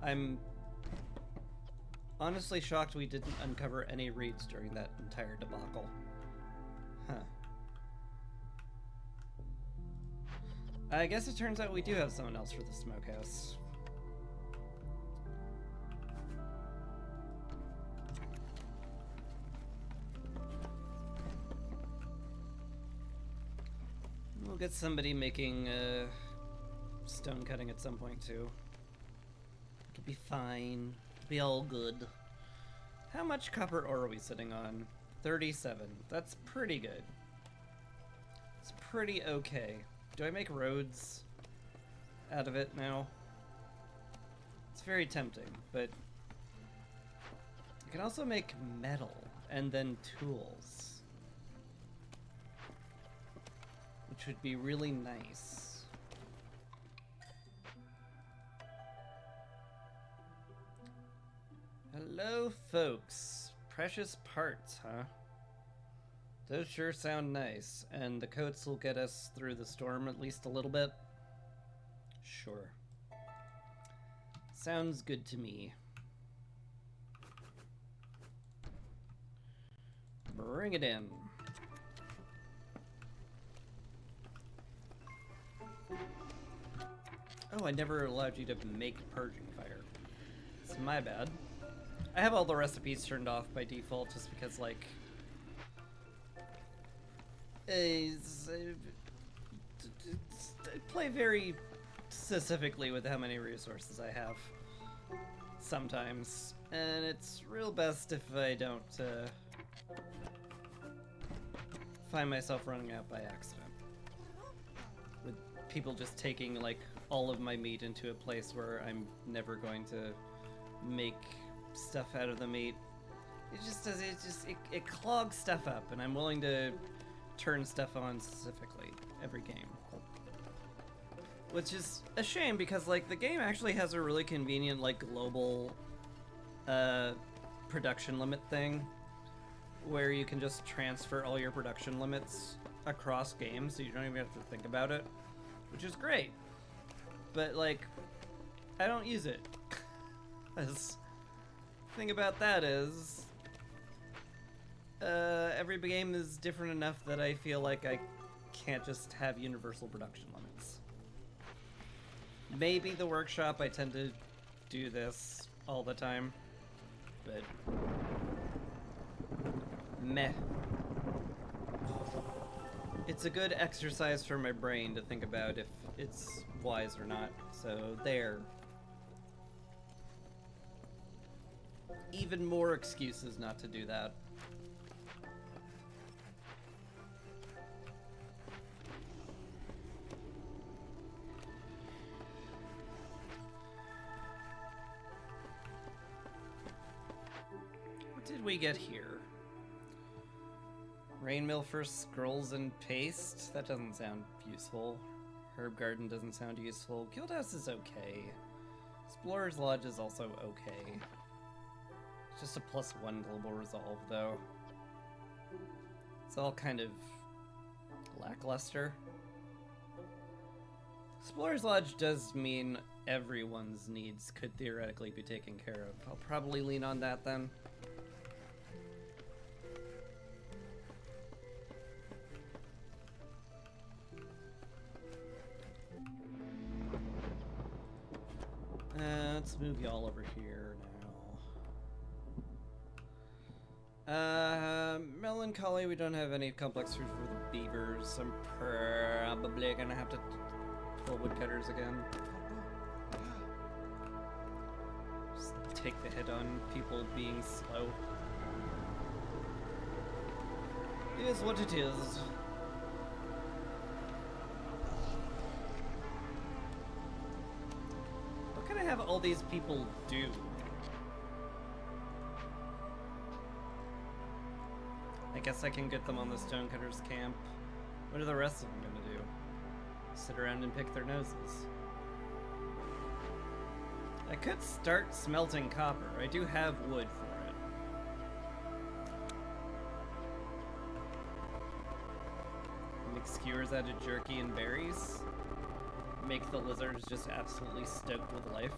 I'm honestly shocked we didn't uncover any reeds during that entire debacle. Huh. I guess it turns out we do have someone else for the smokehouse. We'll get somebody making stone cutting at some point too. It'll be fine. It'll be all good. How much copper ore are we sitting on? 37. That's pretty good. It's pretty okay. Do I make roads out of it now? It's very tempting, but I can also make metal and then tools, which would be really nice. Hello, folks. Precious parts, huh? Those sure sound nice, and the coats will get us through the storm at least a little bit. Sure. Sounds good to me. Bring it in. Oh, I never allowed you to make purging fire. It's my bad. I have all the recipes turned off by default just because, like, I play very specifically with how many resources I have sometimes, and it's real best if I don't find myself running out by accident, with people just taking like all of my meat into a place where I'm never going to make stuff out of the meat. It clogs stuff up, and I'm willing to turn stuff on specifically every game, which is a shame because like the game actually has a really convenient like global production limit thing where you can just transfer all your production limits across games, so you don't even have to think about it, which is great. But like, I don't use it. Because the thing about that is every game is different enough that I feel like I can't just have universal production limits. Maybe the workshop, I tend to do this all the time, but meh. It's a good exercise for my brain to think about if it's wise or not, so there. Even more excuses not to do that. What did we get here? Rainmill for scrolls and paste? That doesn't sound useful. Herb Garden doesn't sound useful. Guildhouse is okay. Explorer's Lodge is also okay. It's just a +1 global resolve, though. It's all kind of lackluster. Explorer's Lodge does mean everyone's needs could theoretically be taken care of. I'll probably lean on that then. Let's move y'all over here now. Melancholy, we don't have any complex food for the beavers. I'm probably gonna have to pull woodcutters again. Just take the hit on people being slow. It is what it is. What can I have all these people do? I guess I can get them on the stonecutters camp. What are the rest of them gonna do? Sit around and pick their noses. I could start smelting copper. I do have wood for it. Make skewers out of jerky and berries. Make the lizards just absolutely stoked with life.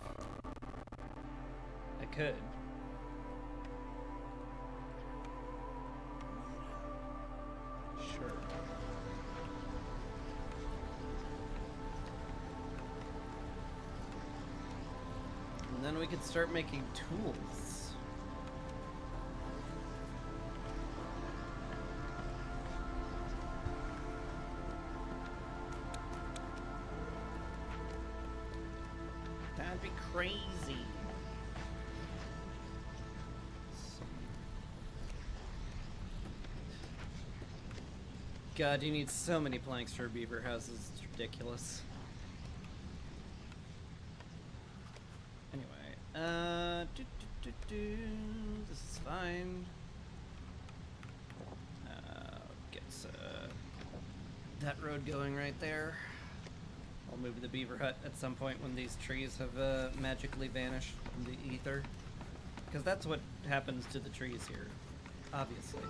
I could. Sure. And then we could start making tools. That'd be crazy. God, you need so many planks for beaver houses. It's ridiculous. Anyway, this is fine. Get that road going right there. I'll move the beaver hut at some point when these trees have magically vanished from the ether. Because that's what happens to the trees here, obviously.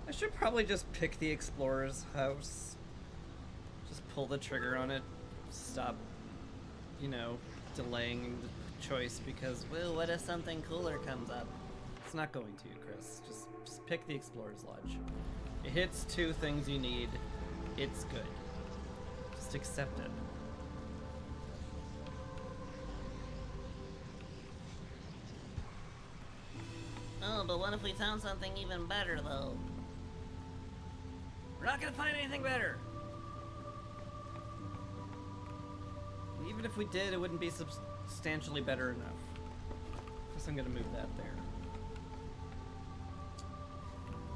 I should probably just pick the explorer's house. Just pull the trigger on it. Stop, you know, delaying the choice because, well, what if something cooler comes up? It's not going to, Chris. Just pick the explorer's lodge. It hits 2 things you need. It's good. Just accept it. Oh, but what if we found something even better, though? We're not gonna find anything better. Even if we did, it wouldn't be substantially better enough. Guess I'm gonna move that there.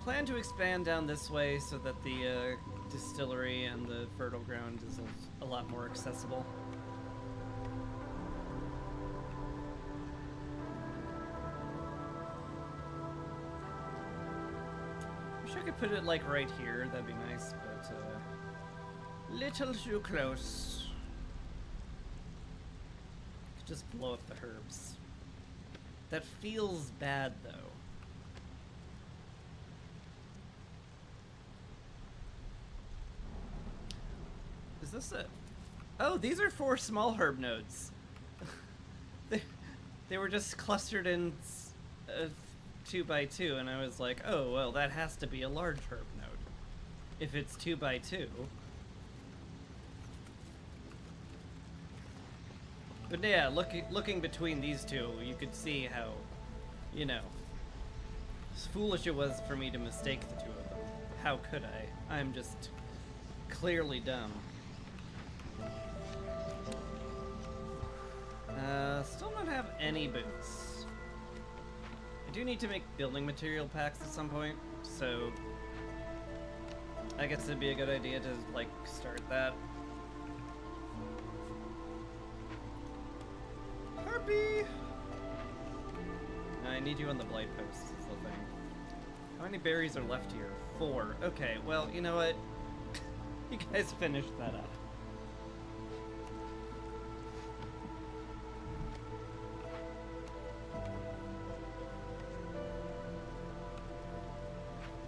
Plan to expand down this way so that the distillery and the fertile ground is a lot more accessible. Wish I could put it like right here, that'd be nice, but little too close. Could just blow up the herbs. That feels bad though. Is this a... Oh, these are 4 small herb nodes. they were just clustered in 2x2, and I was like, oh, well, that has to be a large herb node. If it's 2x2. But yeah, looking between these two, you could see how, you know, foolish it was for me to mistake the 2 of them. How could I? I'm just clearly dumb. Still not have any boots. I do need to make building material packs at some point, so I guess it'd be a good idea to, like, start that. Harpy! I need you on the blight post, is the thing. How many berries are left here? 4. Okay, well, you know what? You guys finished that up.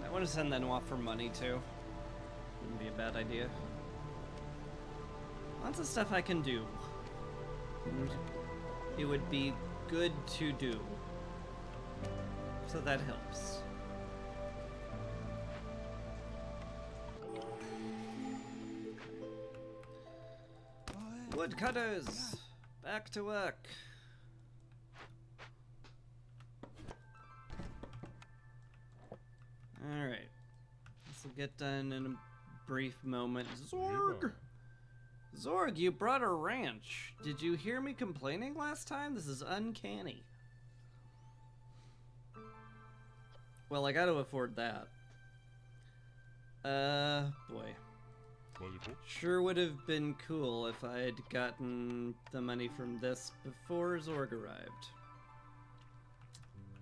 I want to send them off for money, too. Wouldn't be a bad idea. Lots of stuff I can do. And it would be good to do. So that helps. Woodcutters! Back to work. Alright. This will get done in a brief moment. Zorg! Zorg, you brought a ranch. Did you hear me complaining last time? This is uncanny. Well, I gotta afford that. Boy. Sure would have been cool if I had gotten the money from this before Zorg arrived.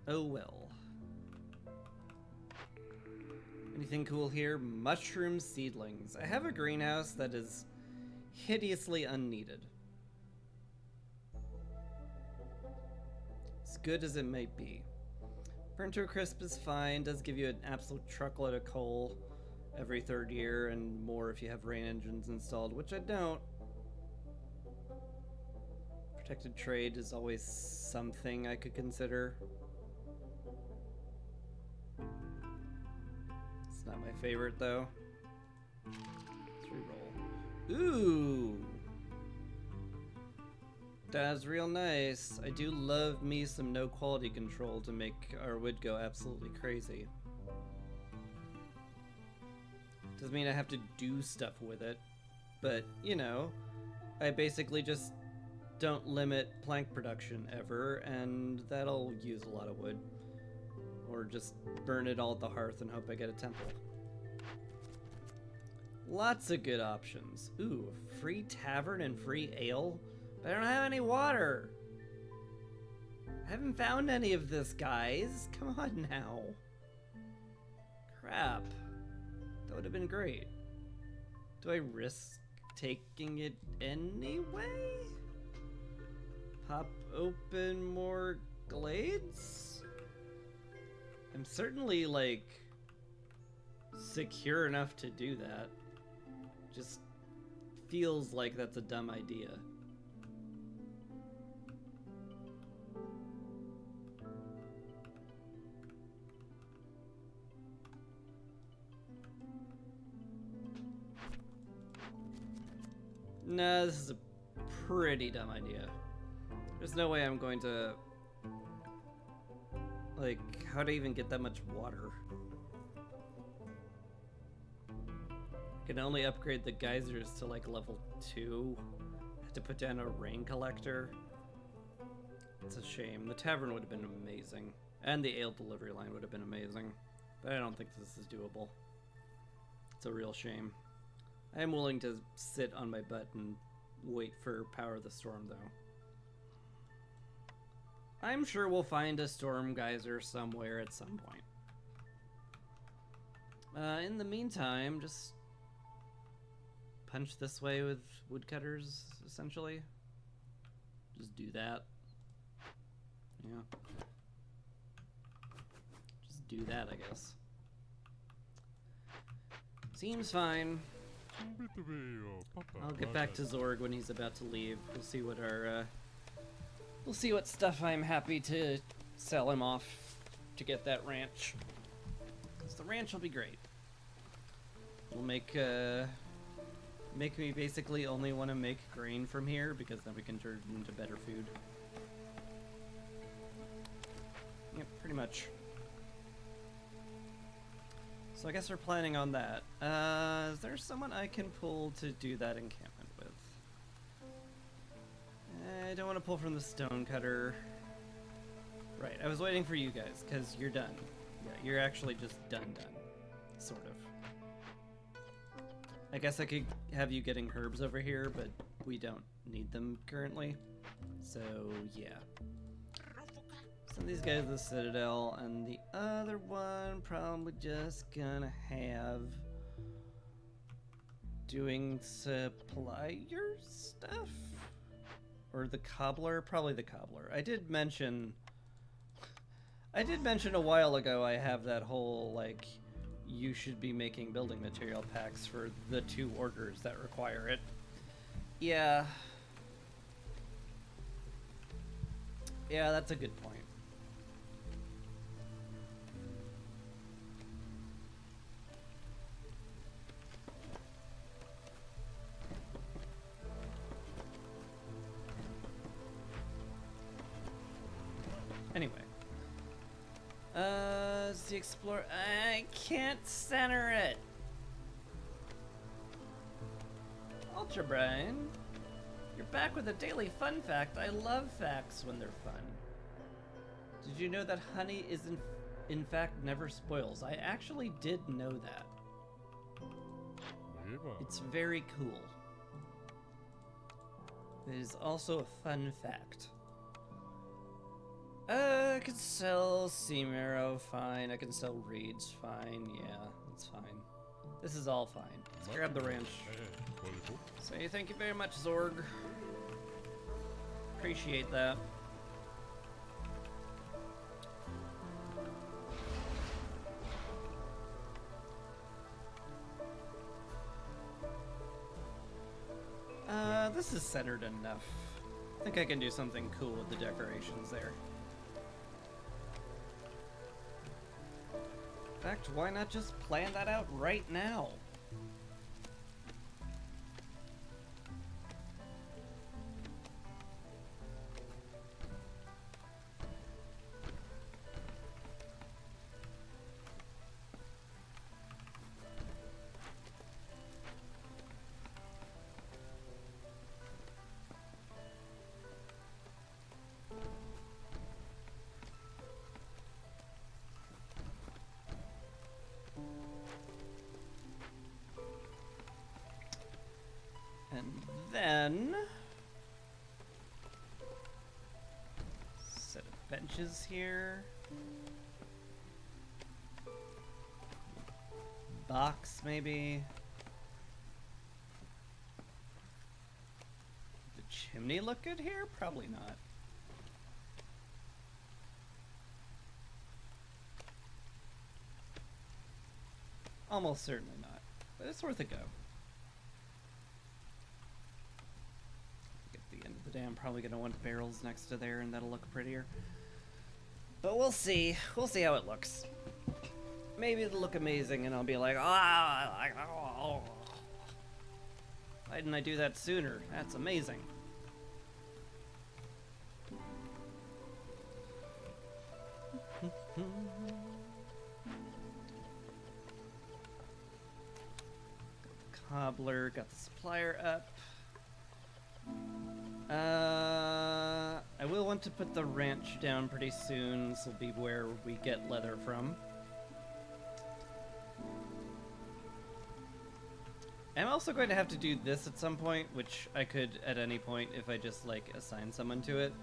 Oh well. Anything cool here? Mushroom seedlings. I have a greenhouse that is hideously unneeded. As good as it might be. Burnt to a crisp is fine, does give you an absolute truckload of coal every 3rd year and more if you have rain engines installed, which I don't. Protected trade is always something I could consider. It's not my favorite though. Let's reroll. Ooh! That's real nice. I do love me some no quality control to make our wood go absolutely crazy. Doesn't mean I have to do stuff with it, but you know, I basically just don't limit plank production ever, and that'll use a lot of wood. Or just burn it all at the hearth and hope I get a temple. Lots of good options. Ooh, free tavern and free ale? But I don't have any water. I haven't found any of this, guys. Come on now. Crap. That would have been great. Do I risk taking it anyway? Pop open more glades? I'm certainly, like, secure enough to do that. Just feels like that's a dumb idea. No, this is a pretty dumb idea. There's no way I'm going to... Like, how to even get that much water? I can only upgrade the geysers to like level 2. I have to put down a rain collector. It's a shame. The tavern would have been amazing. And the ale delivery line would have been amazing. But I don't think this is doable. It's a real shame. I am willing to sit on my butt and wait for Power of the Storm, though. I'm sure we'll find a storm geyser somewhere at some point. In the meantime, just punch this way with woodcutters, essentially. Just do that. Yeah. Just do that, I guess. Seems fine. I'll get back to Zorg when he's about to leave. We'll see what our, we'll see what stuff I'm happy to sell him off to get that ranch. Because the ranch will be great. It'll make me basically only want to make grain from here, because then we can turn it into better food. Yep, pretty much. So I guess we're planning on that. Is there someone I can pull to do that encampment with? I don't want to pull from the stonecutter. Right, I was waiting for you guys, because you're done. Yeah, you're actually just done. Sort of. I guess I could have you getting herbs over here, but we don't need them currently. So, yeah. Send these guys to the Citadel, and the other one probably just gonna have doing supplier stuff? Or the cobbler? Probably the cobbler. I did mention a while ago I have that whole, like, you should be making building material packs for the 2 orders that require it. Yeah. Yeah, that's a good point. Anyway. The Explorer... I can't center it! Ultra Brian, you're back with a daily fun fact. I love facts when they're fun. Did you know that honey is in fact never spoils? I actually did know that. It's very cool. It is also a fun fact. I can sell Sea Marrow, fine. I can sell reeds, fine. Yeah, that's fine. This is all fine. Let's grab the ranch. Say thank you very much, Zorg. Appreciate that. This is centered enough. I think I can do something cool with the decorations there. In fact, why not just plan that out right now? And then set of benches here. Box maybe. The chimney look good here? Probably not. Almost certainly not. But it's worth a go. End of the day, I'm probably gonna want barrels next to there, and that'll look prettier. But we'll see. We'll see how it looks. Maybe it'll look amazing, and I'll be like, oh, why didn't I do that sooner? That's amazing. Got the cobbler, got the supplier up. I will want to put the ranch down pretty soon. This will be where we get leather from. I'm also going to have to do this at some point, which I could at any point if I just, like, assign someone to it.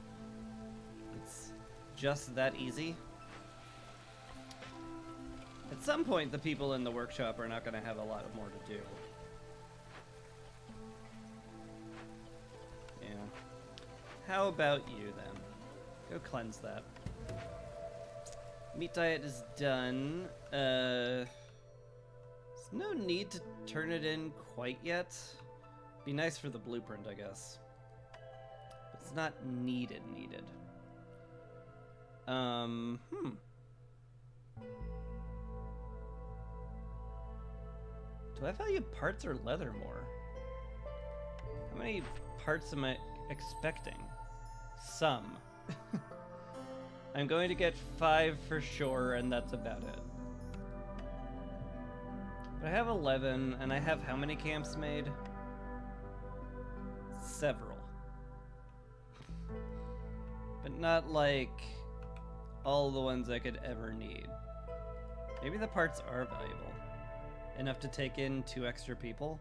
It's just that easy. At some point, the people in the workshop are not going to have a lot more to do. How about you, then? Go cleanse that. Meat diet is done. There's no need to turn it in quite yet. Be nice for the blueprint, I guess. It's not needed. Do I value parts or leather more? How many parts am I expecting? Some. I'm going to get 5 for sure, and that's about it. But I have 11, and I have how many camps made? Several. But not like all the ones I could ever need. Maybe the parts are valuable. Enough to take in 2 extra people?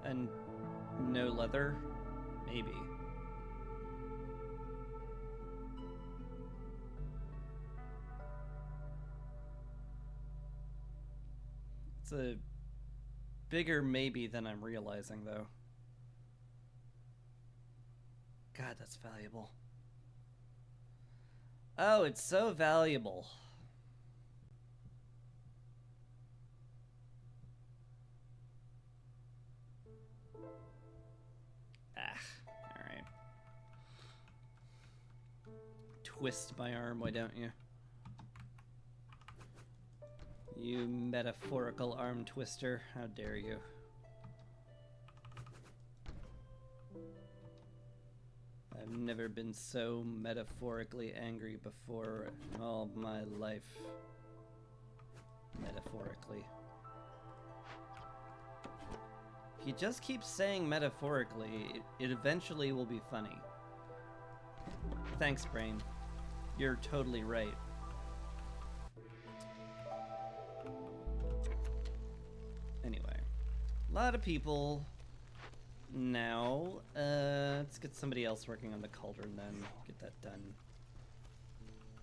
And no leather? Maybe. It's a bigger maybe than I'm realizing, though. God, that's valuable. Oh, it's so valuable. Alright. Twist my arm, why don't you? You metaphorical arm twister, how dare you? I've never been so metaphorically angry before in all my life. Metaphorically. If you just keep saying metaphorically, it eventually will be funny. Thanks, Brain. You're totally right. Anyway, A lot of people now. Let's get somebody else working on the cauldron then. Get that done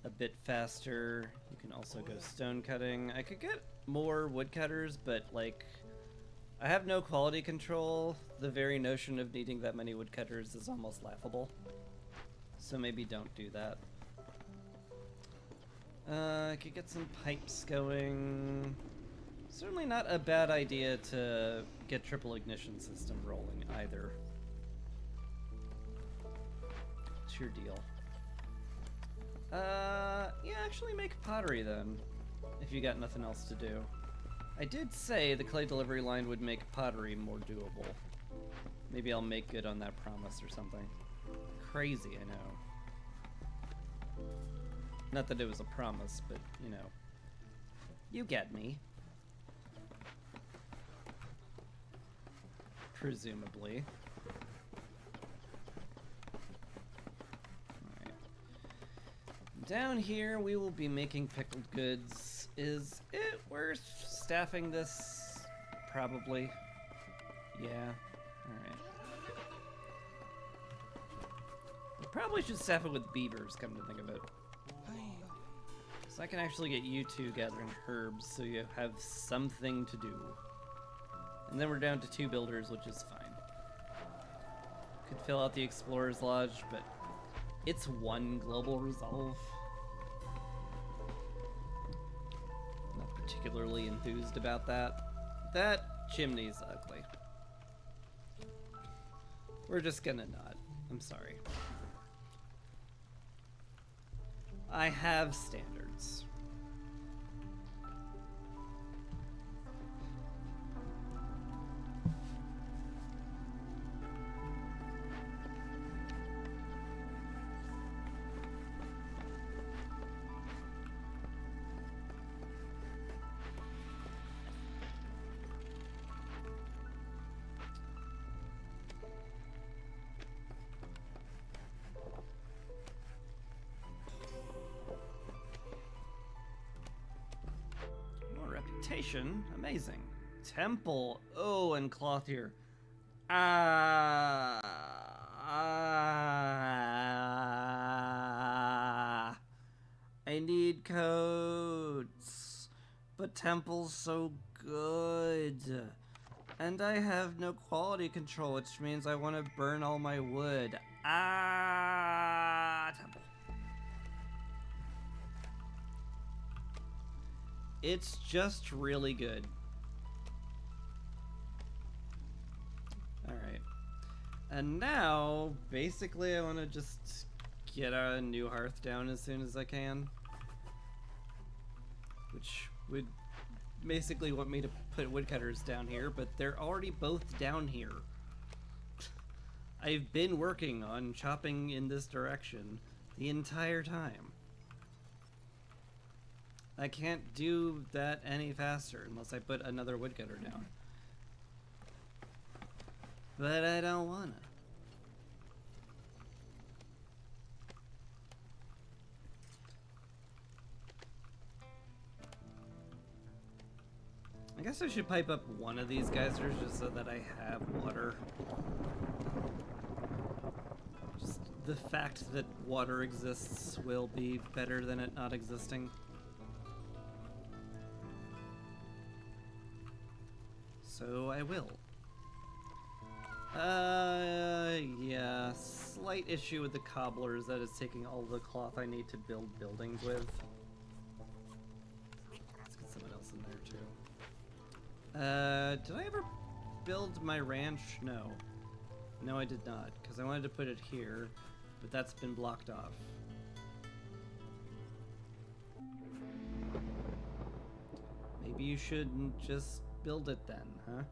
a bit faster. You can also go stone cutting. I could get more woodcutters, but like, I have no quality control. The very notion of needing that many woodcutters is almost laughable. So maybe don't do that. I could get some pipes going. Certainly not a bad idea to get triple ignition system rolling either. What's your deal? Yeah, actually make pottery then, if you got nothing else to do. I did say the clay delivery line would make pottery more doable. Maybe I'll make good on that promise or something. Crazy, I know. Not that it was a promise, but, you know. You get me. Presumably. Alright. Down here, we will be making pickled goods. Is it worth staffing this? Probably. Yeah. Alright. We probably should staff it with beavers, come to think of it. So I can actually get you two gathering herbs, so you have something to do. And then we're down to 2 builders, which is fine. Could fill out the Explorer's Lodge, but it's 1 global resolve. Not particularly enthused about that. That chimney's ugly. We're just gonna not. I'm sorry. I have standards. Amazing. Temple. Oh, and cloth here. I need coats. But temple's so good. And I have no quality control, which means I want to burn all my wood. Temple. It's just really good. Alright. And now, basically, I want to just get a new hearth down as soon as I can. Which would basically want me to put woodcutters down here, but they're already both down here. I've been working on chopping in this direction the entire time. I can't do that any faster unless I put another woodcutter down. But I don't wanna. I guess I should pipe up one of these geysers just so that I have water. Just the fact that water exists will be better than it not existing. So I will. Yeah, slight issue with the cobblers that is taking all the cloth I need to build buildings with. Let's get someone else in there too. Did I ever build my ranch? No. No, I did not, because I wanted to put it here, but that's been blocked off. Maybe you shouldn't just build it then, huh?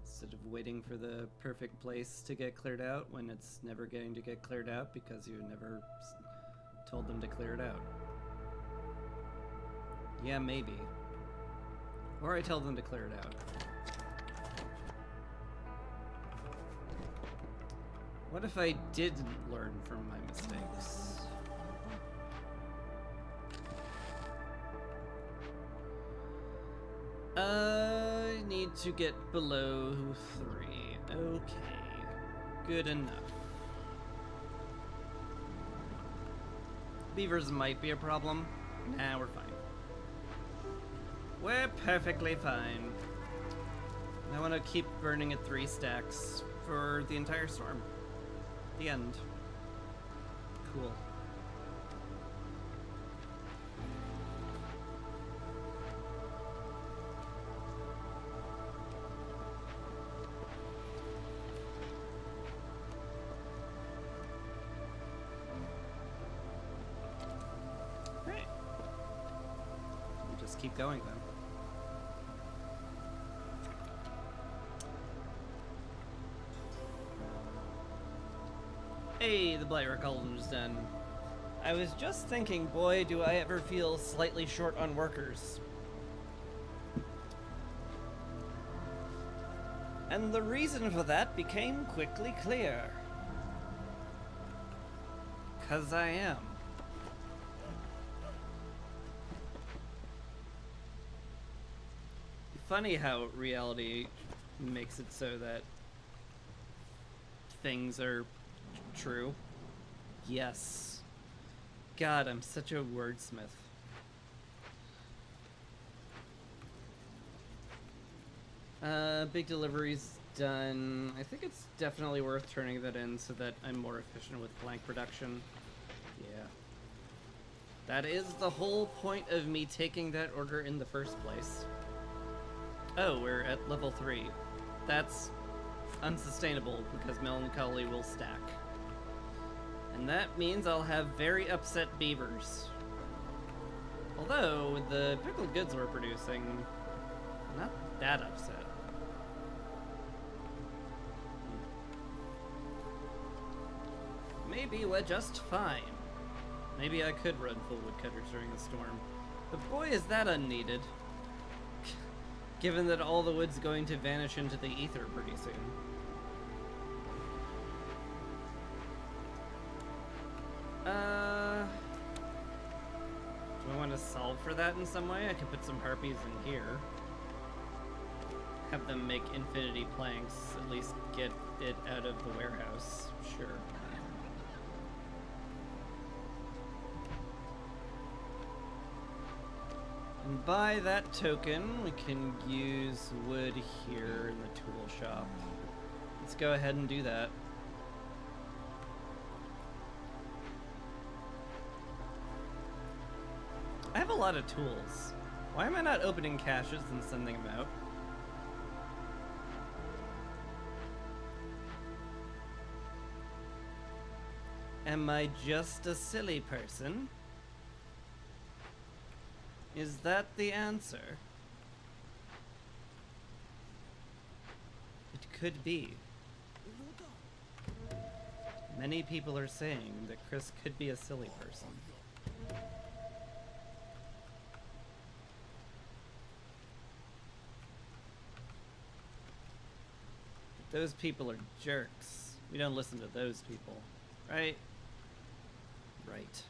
Instead of waiting for the perfect place to get cleared out when it's never going to get cleared out because you never told them to clear it out. Yeah, maybe. Or I tell them to clear it out. What if I didn't learn from my mistakes? I need to get below 3. Okay. Good enough. Beavers might be a problem. Nah, we're fine. We're perfectly fine. I want to keep burning at 3 stacks for the entire storm. The end. Cool. Right. We'll just keep going then. Hey, the Blighter Cauldron's done. I was just thinking, boy, do I ever feel slightly short on workers. And the reason for that became quickly clear. 'Cause I am. Funny how reality makes it so that things are true. Yes. God, I'm such a wordsmith. Big delivery's done. I think it's definitely worth turning that in so that I'm more efficient with blank production. Yeah. That is the whole point of me taking that order in the first place. Oh, we're at level 3. That's unsustainable because Melancholy will stack. And that means I'll have very upset beavers. Although, with the pickled goods we're producing, not that upset. Maybe we're just fine. Maybe I could run full woodcutters during the storm. But boy, is that unneeded. Given that all the wood's going to vanish into the ether pretty soon. Do I want to solve for that in some way? I could put some harpies in here. Have them make infinity planks, at least get it out of the warehouse. Sure. And by that token, we can use wood here in the tool shop. Let's go ahead and do that. I have a lot of tools. Why am I not opening caches and sending them out? Am I just a silly person? Is that the answer? It could be. Many people are saying that Chris could be a silly person. But those people are jerks. We don't listen to those people, right? Right.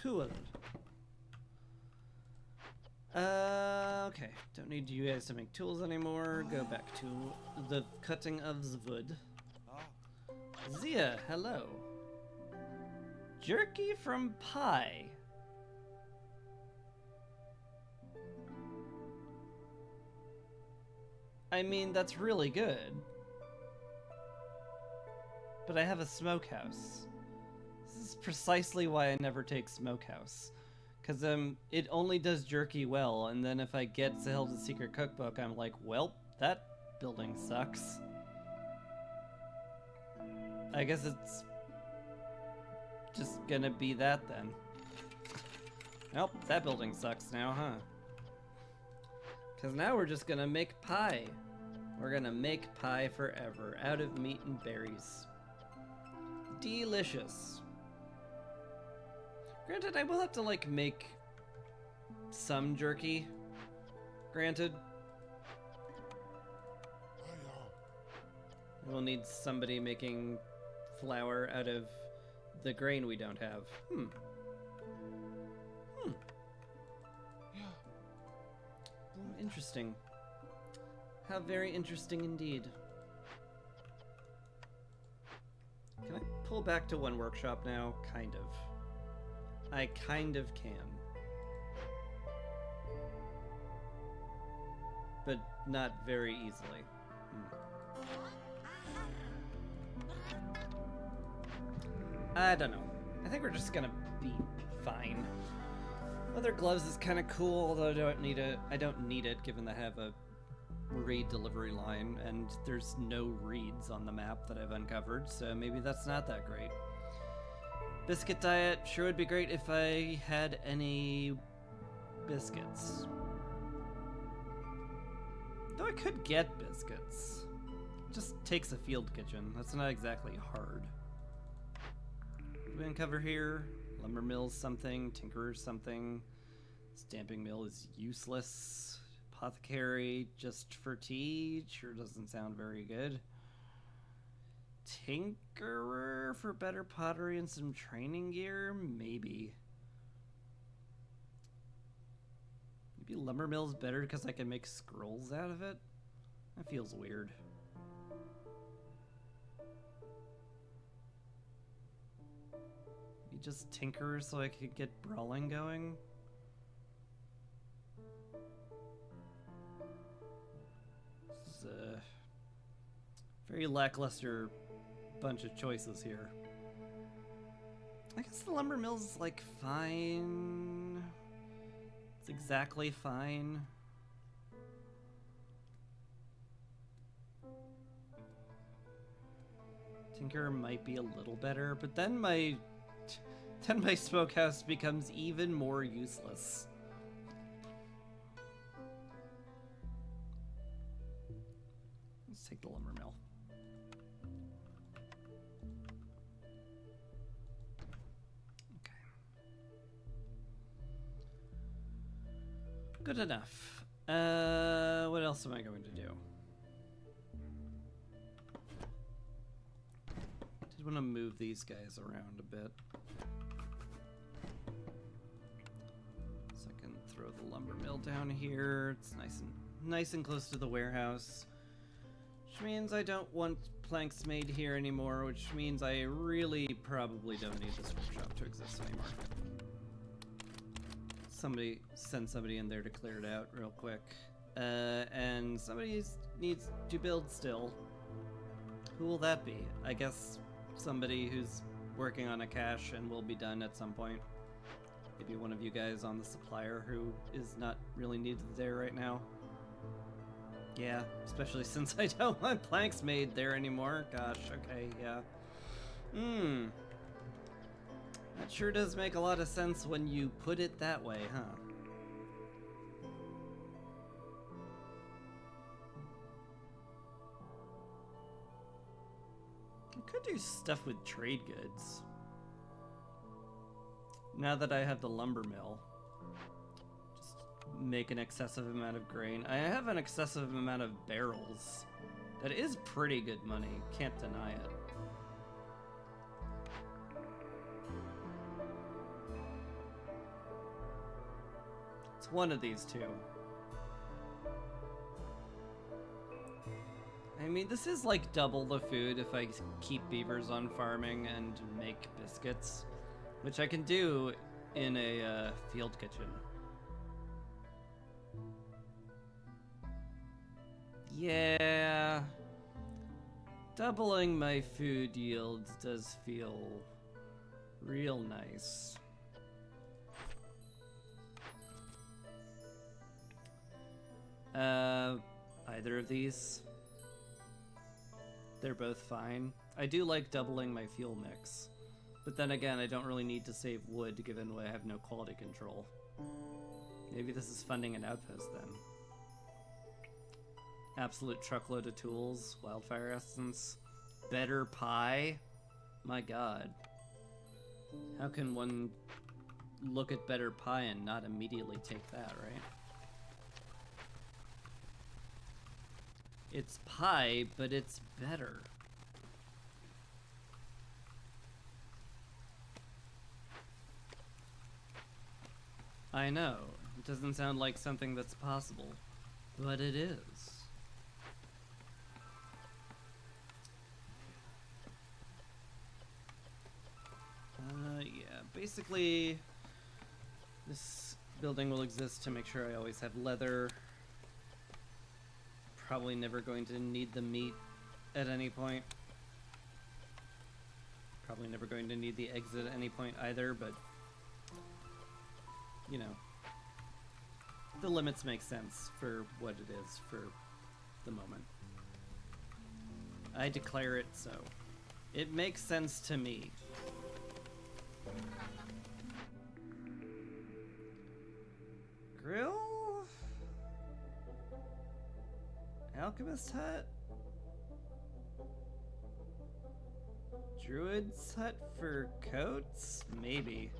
Cool. Okay. Don't need you guys to make tools anymore. Go back to the cutting of the wood. Zia, hello. Jerky from pie. I mean, that's really good. But I have a smokehouse. This is precisely why I never take smokehouse. Because it only does jerky well, and then if I get Zelda's Secret Cookbook, I'm like, well, that building sucks. I guess it's just gonna be that then. Nope, that building sucks now, huh? Because now we're just gonna make pie. We're gonna make pie forever, out of meat and berries. Delicious. Granted, I will have to, like, make some jerky. Granted. We'll need somebody making flour out of the grain we don't have. Interesting. How very interesting indeed. Can I pull back to one workshop now? Kind of. I kind of can. But not very easily. I don't know. I think we're just gonna be fine. Leather gloves is kind of cool, although I don't need it given that I have a reed delivery line and there's no reeds on the map that I've uncovered, so maybe that's not that great. Biscuit diet sure would be great if I had any biscuits. Though I could get biscuits. It just takes a field kitchen. That's not exactly hard. What do we uncover here? Lumber mill's something, tinkerer's something. Stamping mill is useless. Apothecary just for tea sure doesn't sound very good. Tinkerer for better pottery and some training gear? Maybe. Maybe lumber mill's better because I can make scrolls out of it? That feels weird. Maybe just tinkerer so I could get brawling going? This is a very lackluster bunch of choices here. I guess the lumber mill's like fine. It's exactly fine. Tinker might be a little better, but then my smokehouse becomes even more useless. Let's take the lumber mill. Good enough. What else am I going to do? Did want to move these guys around a bit. So I can throw the lumber mill down here. It's nice and close to the warehouse. Which means I don't want planks made here anymore, which means I really probably don't need this workshop to exist anymore. Send somebody in there to clear it out real quick. And somebody needs to build still. Who will that be? I guess somebody who's working on a cache and will be done at some point. Maybe one of you guys on the supplier who is not really needed there right now. Yeah, especially since I don't want planks made there anymore. Gosh, okay, yeah. That sure does make a lot of sense when you put it that way, huh? I could do stuff with trade goods. Now that I have the lumber mill. Just make an excessive amount of grain. I have an excessive amount of barrels. That is pretty good money, can't deny it. One of these two. I mean, this is like double the food if I keep beavers on farming and make biscuits, which I can do in a field kitchen. Yeah, doubling my food yields does feel real nice. Either of these. They're both fine. I do like doubling my fuel mix. But then again, I don't really need to save wood given I have no quality control. Maybe this is funding an outpost then. Absolute truckload of tools, wildfire essence, better pie. My god. How can one look at better pie and not immediately take that, right? It's pie, but it's better. I know, it doesn't sound like something that's possible, but it is. Yeah, basically, this building will exist to make sure I always have leather. Probably never going to need the meat at any point. Probably never going to need the exit at any point either, but you know, the limits make sense for what it is for the moment. I declare it so. It makes sense to me. Grill? Alchemist hut? Druid's hut for coats? Maybe.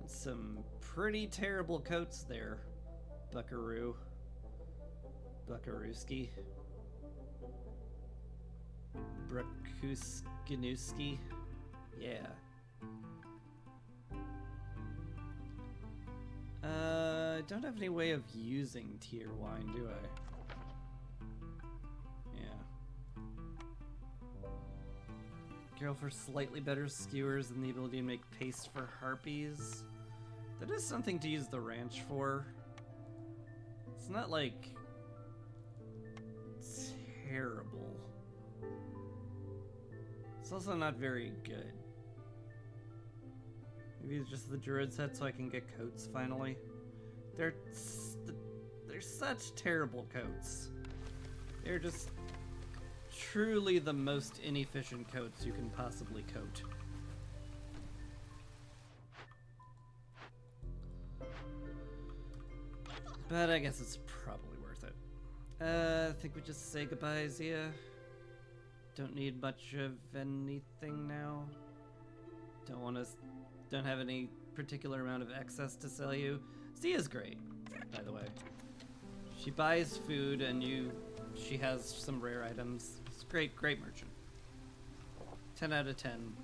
Some pretty terrible coats there, Buckaroo. Buckarooski. Brukuskinuski. Yeah. I don't have any way of using tier wine, do I? Yeah. Go for slightly better skewers and the ability to make paste for harpies. That is something to use the ranch for. It's not like terrible. It's also not very good. Maybe it's just the druid's hut so I can get coats finally. They're such terrible coats. They're just truly the most inefficient coats you can possibly coat. But I guess it's probably worth it. I think we just say goodbye, Zia. Don't need much of anything now. Don't have any particular amount of excess to sell you. Zia's great, by the way. She buys food and she has some rare items. It's great merchant. 10 out of 10.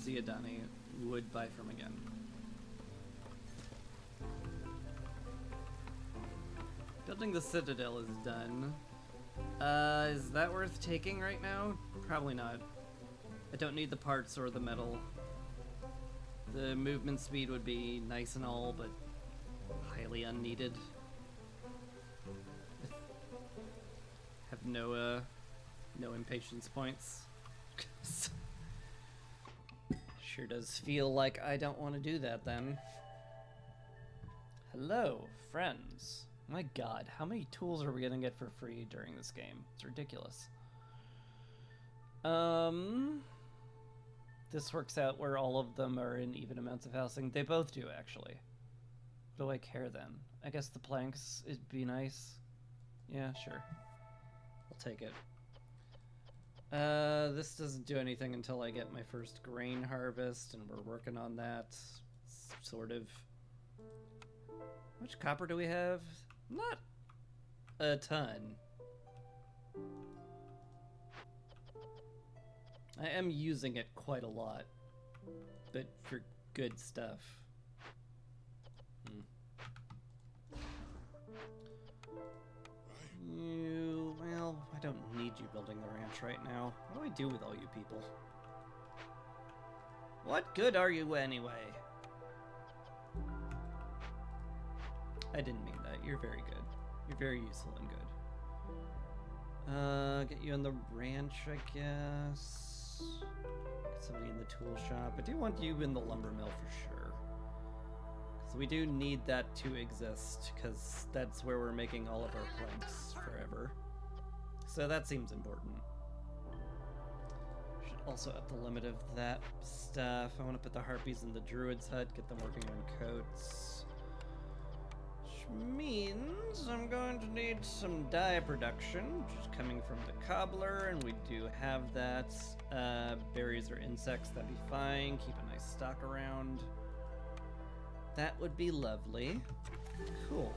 Zia Dani would buy from again. Building the Citadel is done. Is that worth taking right now? Probably not. I don't need the parts or the metal. The movement speed would be nice and all, but highly unneeded. Have no impatience points. Sure does feel like I don't want to do that then. Hello, friends. My god, how many tools are we gonna get for free during this game? It's ridiculous. This works out where all of them are in even amounts of housing. They both do, actually. Do I care then? I guess the planks, it'd be nice. Yeah, sure. I'll take it. This doesn't do anything until I get my first grain harvest, and we're working on that, sort of. How much copper do we have? Not a ton. I am using it quite a lot, but for good stuff. Well, I don't need you building the ranch right now. What do I do with all you people? What good are you anyway? I didn't mean that. You're very good. You're very useful and good. Get you in the ranch, I guess. Get somebody in the tool shop. I do want you in the lumber mill for sure. Because we do need that to exist, because that's where we're making all of our planks forever. So that seems important. Should also up the limit of that stuff. I want to put the harpies in the druid's hut, get them working on coats. Means I'm going to need some dye production, which is coming from the cobbler, and we do have that. Berries or insects, that'd be fine. Keep a nice stock around. That would be lovely. Cool.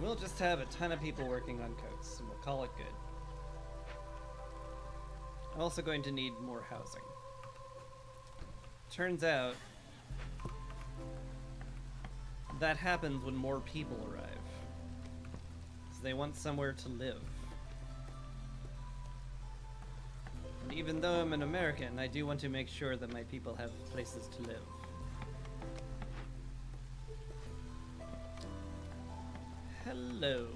We'll just have a ton of people working on coats, and we'll call it good. I'm also going to need more housing. Turns out, that happens when more people arrive. So they want somewhere to live. And even though I'm an American, I do want to make sure that my people have places to live. Hello.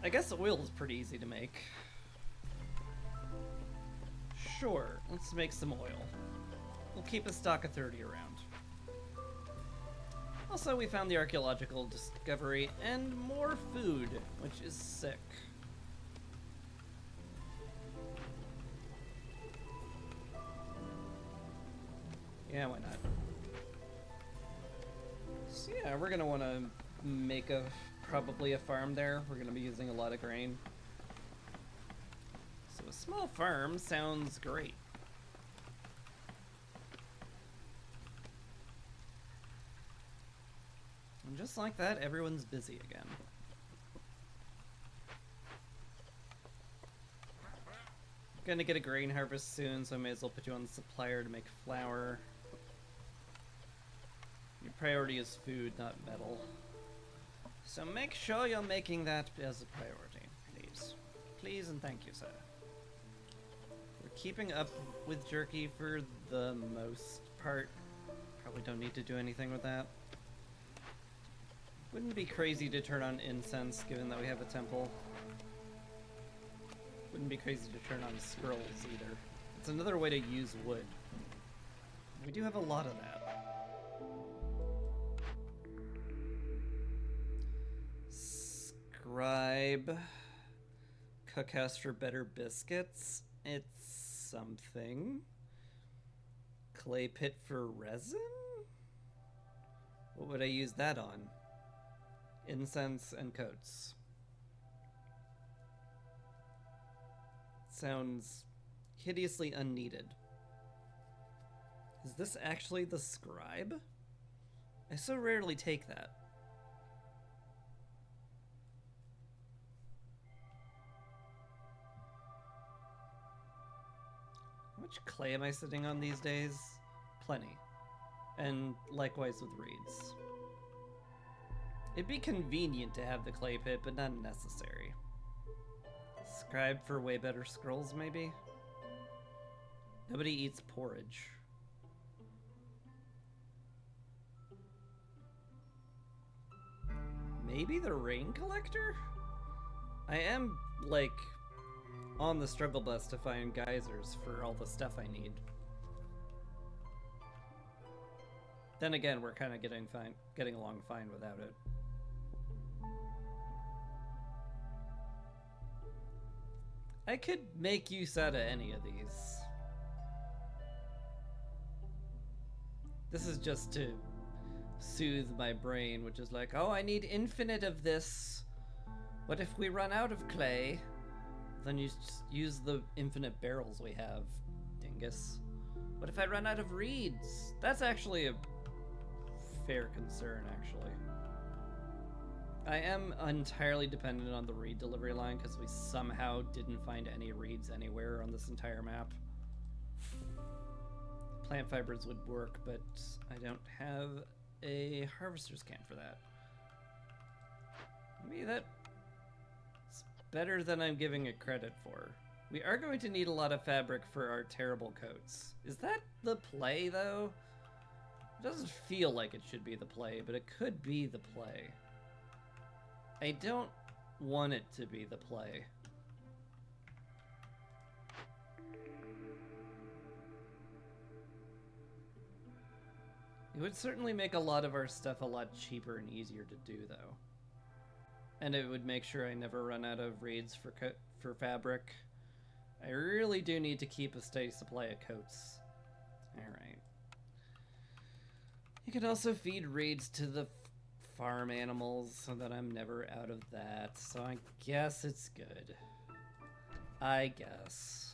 I guess oil is pretty easy to make. Sure, let's make some oil. We'll keep a stock of 30 around. Also, we found the archaeological discovery and more food, which is sick. Yeah, why not? So yeah, we're gonna want to make probably a farm there. We're gonna be using a lot of grain. So a small farm sounds great. And just like that, everyone's busy again. Gonna get a grain harvest soon, so I may as well put you on the supplier to make flour. Your priority is food, not metal. So make sure you're making that as a priority, please. Please and thank you, sir. We're keeping up with jerky for the most part. Probably don't need to do anything with that. Wouldn't be crazy to turn on incense, given that we have a temple. Wouldn't be crazy to turn on scrolls either. It's another way to use wood. We do have a lot of that. Scribe. Cookhouse for better biscuits. It's something. Clay pit for resin? What would I use that on? Incense and coats. Sounds hideously unneeded. Is this actually the scribe? I so rarely take that. How much clay am I sitting on these days? Plenty. And likewise with reeds. It'd be convenient to have the clay pit, but not necessary. Scribe for way better scrolls, maybe? Nobody eats porridge. Maybe the rain collector? I am, like, on the struggle bus to find geysers for all the stuff I need. Then again, we're kind of getting along fine without it. I could make use out of any of these. This is just to soothe my brain, which is like, oh, I need infinite of this. What if we run out of clay? Then you just use the infinite barrels we have, dingus. What if I run out of reeds? That's actually a fair concern, actually. I am entirely dependent on the reed delivery line because we somehow didn't find any reeds anywhere on this entire map. Plant fibers would work, but I don't have a harvester's can for that. Maybe that's better than I'm giving it credit for. We are going to need a lot of fabric for our terrible coats. Is that the play, though? It doesn't feel like it should be the play, but it could be the play. I don't want it to be the play. It would certainly make a lot of our stuff a lot cheaper and easier to do, though. And it would make sure I never run out of reeds for fabric. I really do need to keep a steady supply of coats. Alright. You could also feed reeds to the farm animals so that I'm never out of that. So I guess it's good. I guess.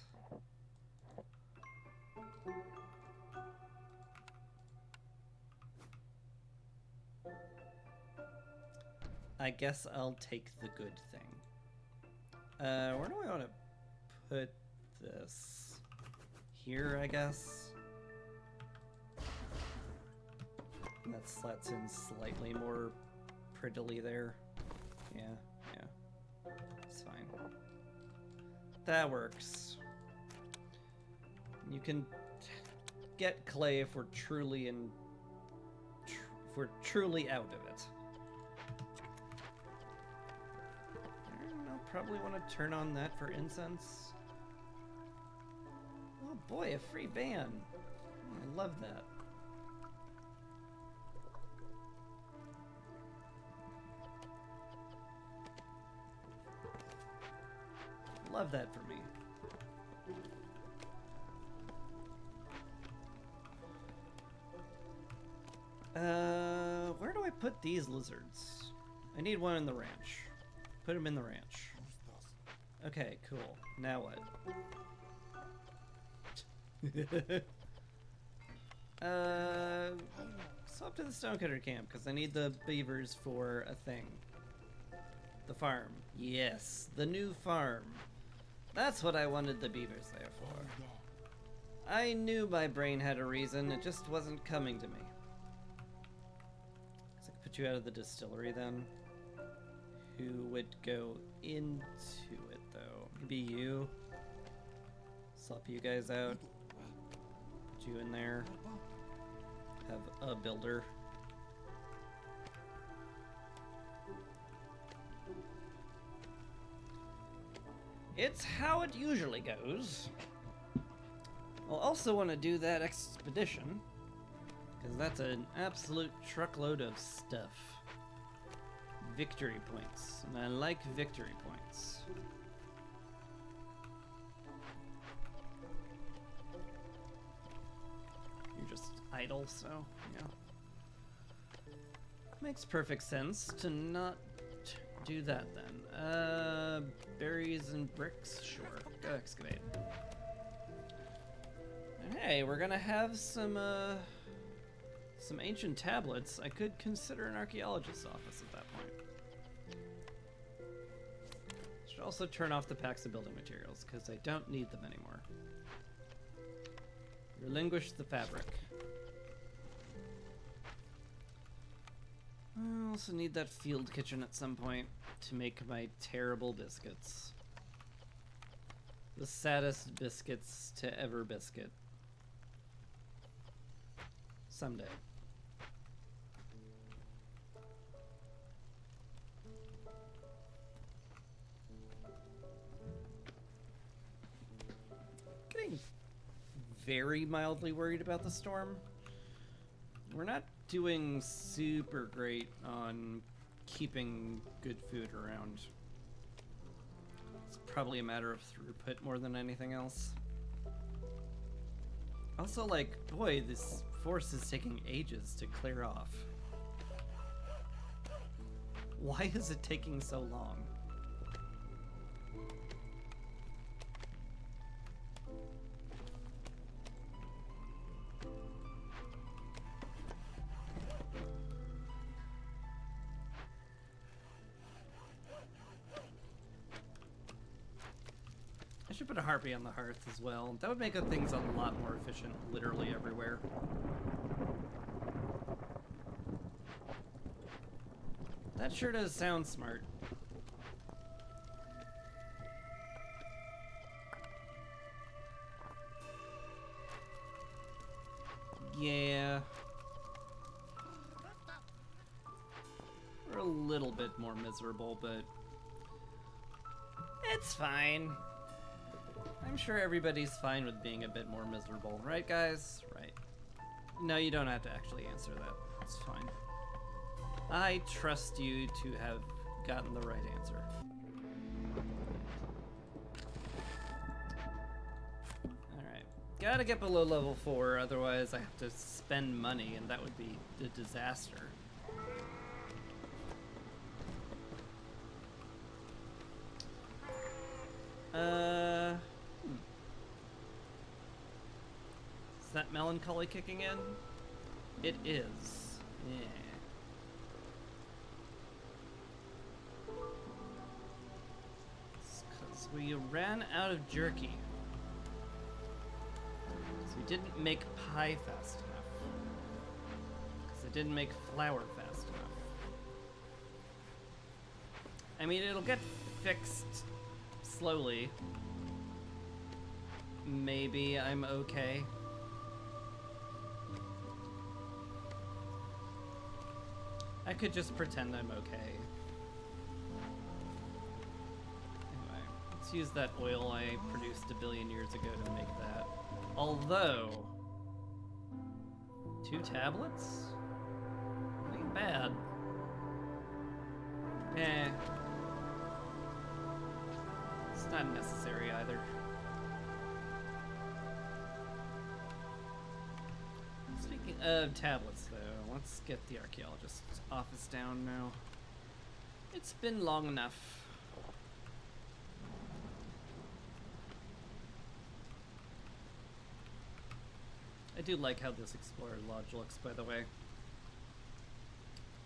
I guess I'll take the good thing. Where do I want to put this? Here, I guess. That slats in slightly more prettily there. Yeah, yeah. It's fine. That works. You can get clay if we're truly if we're truly out of it. I'll probably want to turn on that for incense. Oh boy, a free ban. I love that. Love that for me. Where do I put these lizards? I need one in the ranch. Put them in the ranch. Okay, cool. Now what? So up to the stonecutter camp, because I need the beavers for a thing. The farm. Yes, the new farm. That's what I wanted the beavers there for. I knew my brain had a reason, it just wasn't coming to me. So I could put you out of the distillery then. Who would go into it though? Maybe you? Swap you guys out. Put you in there. Have a builder. It's how it usually goes. I'll also want to do that expedition, because that's an absolute truckload of stuff. Victory points, and I like victory points. You're just idle, so, yeah. Makes perfect sense to not do that then. Berries and bricks? Sure. Go excavate. And hey, we're gonna have some ancient tablets. I could consider an archaeologist's office at that point. Should also turn off the packs of building materials, because I don't need them anymore. Relinquish the fabric. I also need that field kitchen at some point to make my terrible biscuits. The saddest biscuits to ever biscuit. Someday. Getting very mildly worried about the storm. We're not doing super great on keeping good food around. It's probably a matter of throughput more than anything else. Also, like, boy, this forest is taking ages to clear off. Why is it taking so long? I should put a harpy on the hearth as well. That would make things a lot more efficient, literally everywhere. That sure does sound smart. Yeah. We're a little bit more miserable, but it's fine. I'm sure everybody's fine with being a bit more miserable, right guys? Right. No, you don't have to actually answer that. It's fine. I trust you to have gotten the right answer. Alright. Gotta get below level 4, otherwise I have to spend money, and that would be a disaster. Is that melancholy kicking in? It is. Yeah. It's 'cause we ran out of jerky. So we didn't make pie fast enough. Because I didn't make flour fast enough. I mean, it'll get fixed slowly. Maybe I'm okay. I could just pretend I'm okay. Anyway, let's use that oil I produced a billion years ago to make that. Although, 2 tablets? Ain't bad. Eh. It's not necessary either. Speaking of tablets, though, let's get the archaeologist's office down now. It's been long enough. I do like how this Explorer Lodge looks, by the way.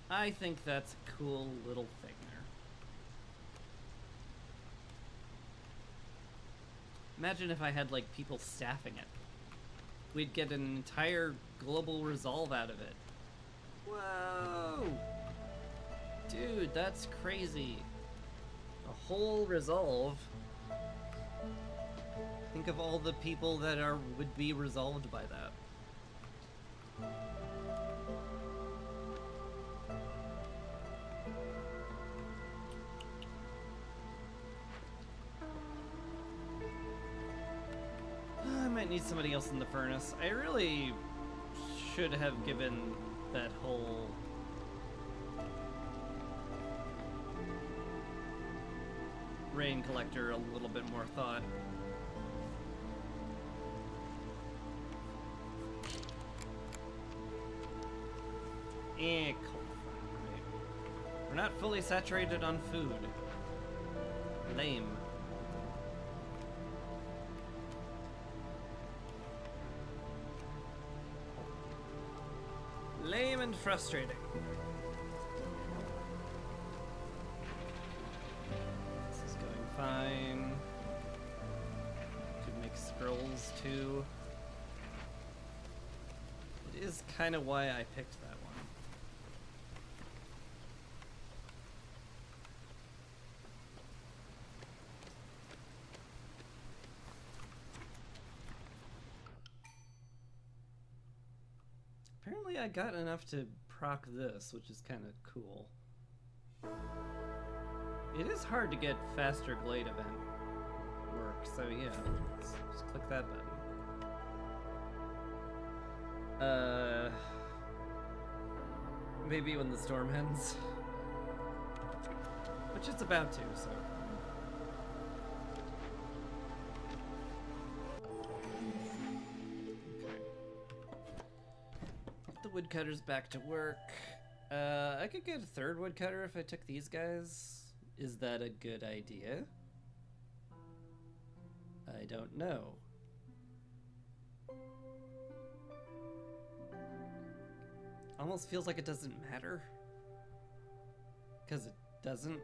I think that's a cool little thing there. Imagine if I had, like, people staffing it. We'd get an entire global resolve out of it. Whoa! Dude, that's crazy. A whole resolve. Think of all the people that would be resolved by that. I might need somebody else in the furnace. I really should have given that whole rain collector a little bit more thought. Cold. Right. We're not fully saturated on food. Lame. Lame and frustrating. This is going fine. Could make scrolls too. It is kind of why I picked that one. Apparently I got enough to proc this, which is kind of cool. It is hard to get faster Glade event work, so yeah, let's just click that button. Maybe when the storm ends. Which it's about to, so. Woodcutter's back to work. I could get a 3rd woodcutter if I took these guys. Is that a good idea? I don't know. Almost feels like it doesn't matter. Because it doesn't.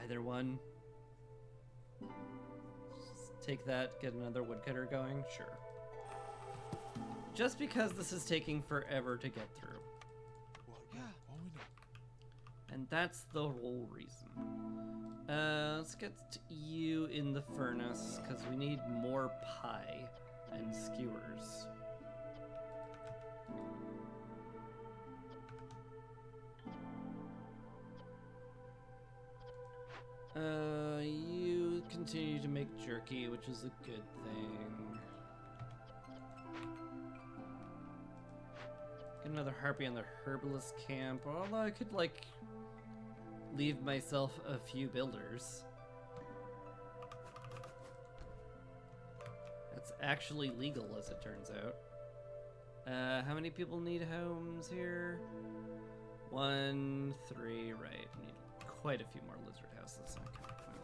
Either one. Just take that, get another woodcutter going, sure. Just because this is taking forever to get through. And that's the whole reason. Let's get you in the furnace, because we need more pie and skewers. You continue to make jerky, which is a good thing. Get another harpy on the herbalist camp, although I could, like, leave myself a few builders. That's actually legal, as it turns out. How many people need homes here? 1, 3, right. We need quite a few more lizard houses. Okay, fine.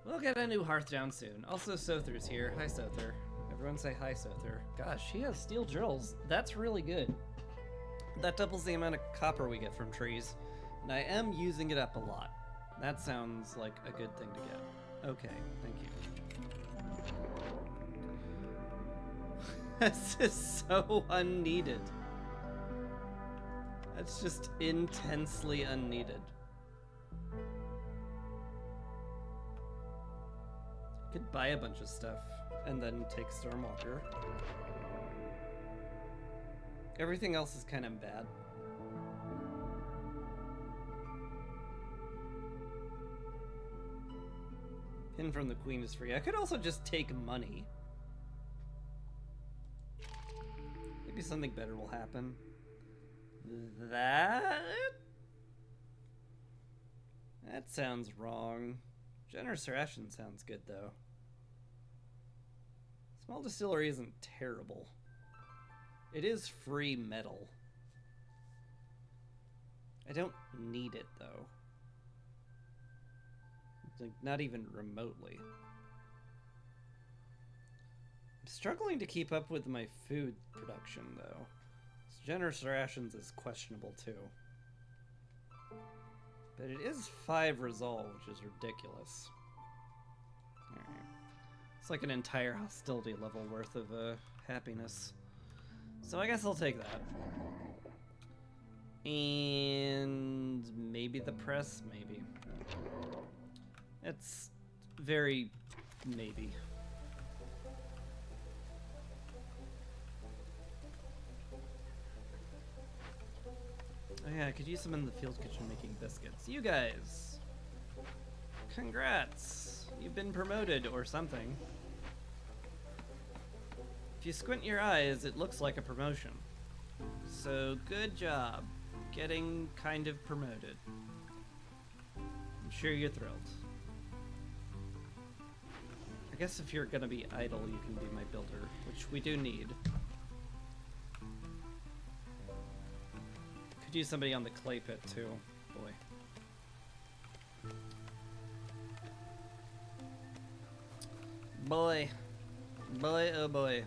We'll get a new hearth down soon. Also, Sother's here. Hi, Sother. Everyone say hi, Sother. Gosh, he has steel drills. That's really good. That doubles the amount of copper we get from trees. And I am using it up a lot. That sounds like a good thing to get. Okay, thank you. This is so unneeded. That's just intensely unneeded. Could buy a bunch of stuff and then take Stormwalker. Everything else is kind of bad. Pin from the Queen is free. I could also just take money. Maybe something better will happen. That sounds wrong. Generous ration sounds good though. Small distillery isn't terrible. It is free metal. I don't need it though. Like, not even remotely. I'm struggling to keep up with my food production though. Generous rations is questionable too. But it is 5 resolve, which is ridiculous. Alright. It's like an entire hostility level worth of happiness. So I guess I'll take that. And maybe the press, maybe. It's very maybe. Oh yeah, I could use them in the field kitchen making biscuits. You guys! Congrats! You've been promoted or something. If you squint your eyes, it looks like a promotion. So good job getting kind of promoted. I'm sure you're thrilled. I guess if you're gonna be idle, you can be my builder, which we do need. Could use somebody on the clay pit too. Boy. Boy, oh boy.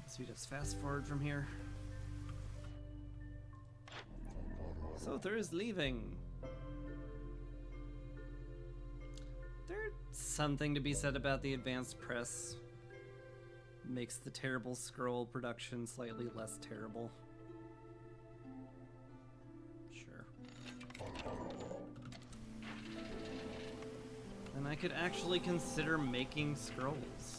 So we just fast forward from here. Sother is leaving. There's something to be said about the advanced press. Makes the terrible scroll production slightly less terrible. Sure. And I could actually consider making scrolls.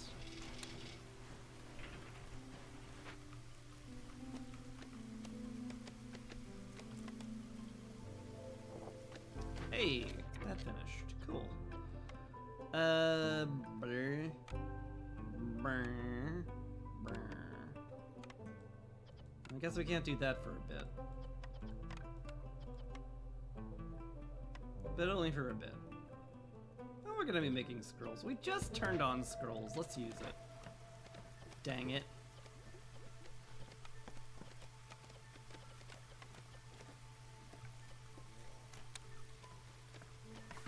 Hey, that finished. Cool. Brr. Brr. Brr. I guess we can't do that for a bit. But only for a bit. Oh, we're gonna be making scrolls. We just turned on scrolls. Let's use it. Dang it.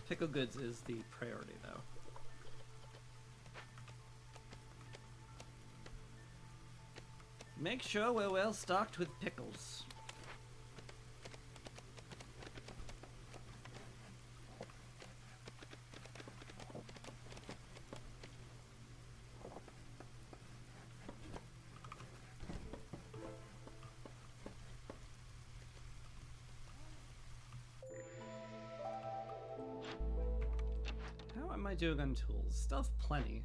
Pickle goods is the priority, though. Make sure we're well stocked with pickles. How am I doing on tools? Stuff plenty.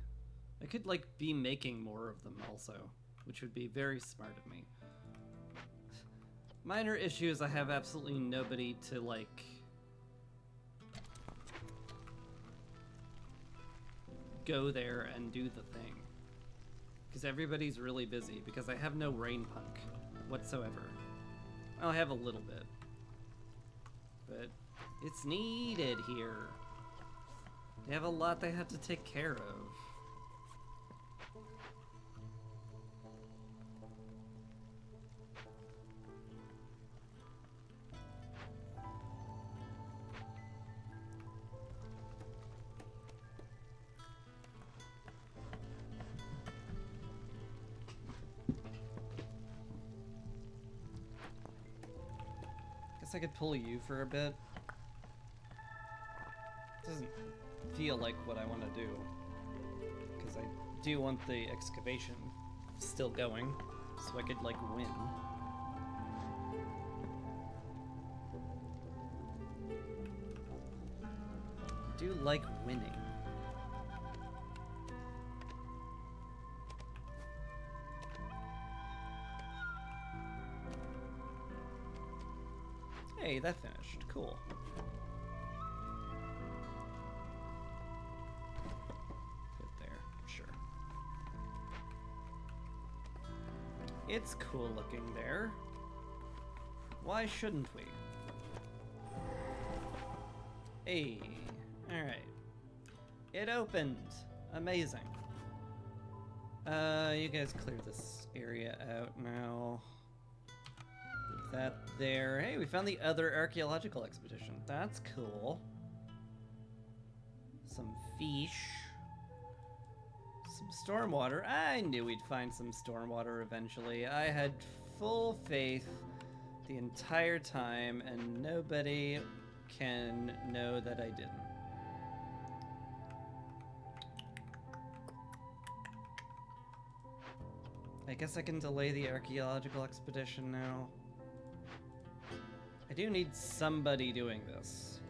I could, like, be making more of them also, which would be very smart of me. Minor issues, I have absolutely nobody to, like, go there and do the thing. Because everybody's really busy, because I have no rain punk whatsoever. Well, I have a little bit. But It's needed here. They have a lot they have to take care of. Guess I could pull you for a bit. Doesn't feel like what I want to do, because I do want the excavation still going, so I could like win. I do like winning. Hey, that finished. Cool. Fit there, sure. It's cool looking there. Why shouldn't we? Hey, alright. It opened. Amazing. You guys clear this area out now. Leave that there. Hey, we found the other archaeological expedition. That's cool. Some fish. Some stormwater. I knew we'd find some stormwater eventually. I had full faith the entire time, and nobody can know that I didn't. I guess I can delay the archaeological expedition now. I do need somebody doing this.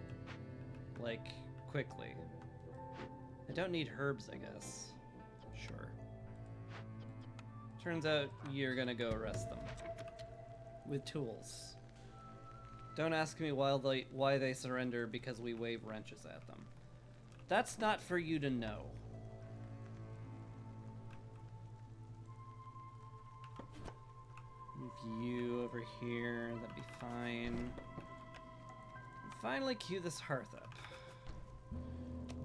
Like, quickly. I don't need herbs, I guess. Sure. Turns out you're gonna go arrest them. With tools. Don't ask me why they surrender because we wave wrenches at them. That's not for you to know. Move you over here, that'd be fine. And finally cue this hearth up.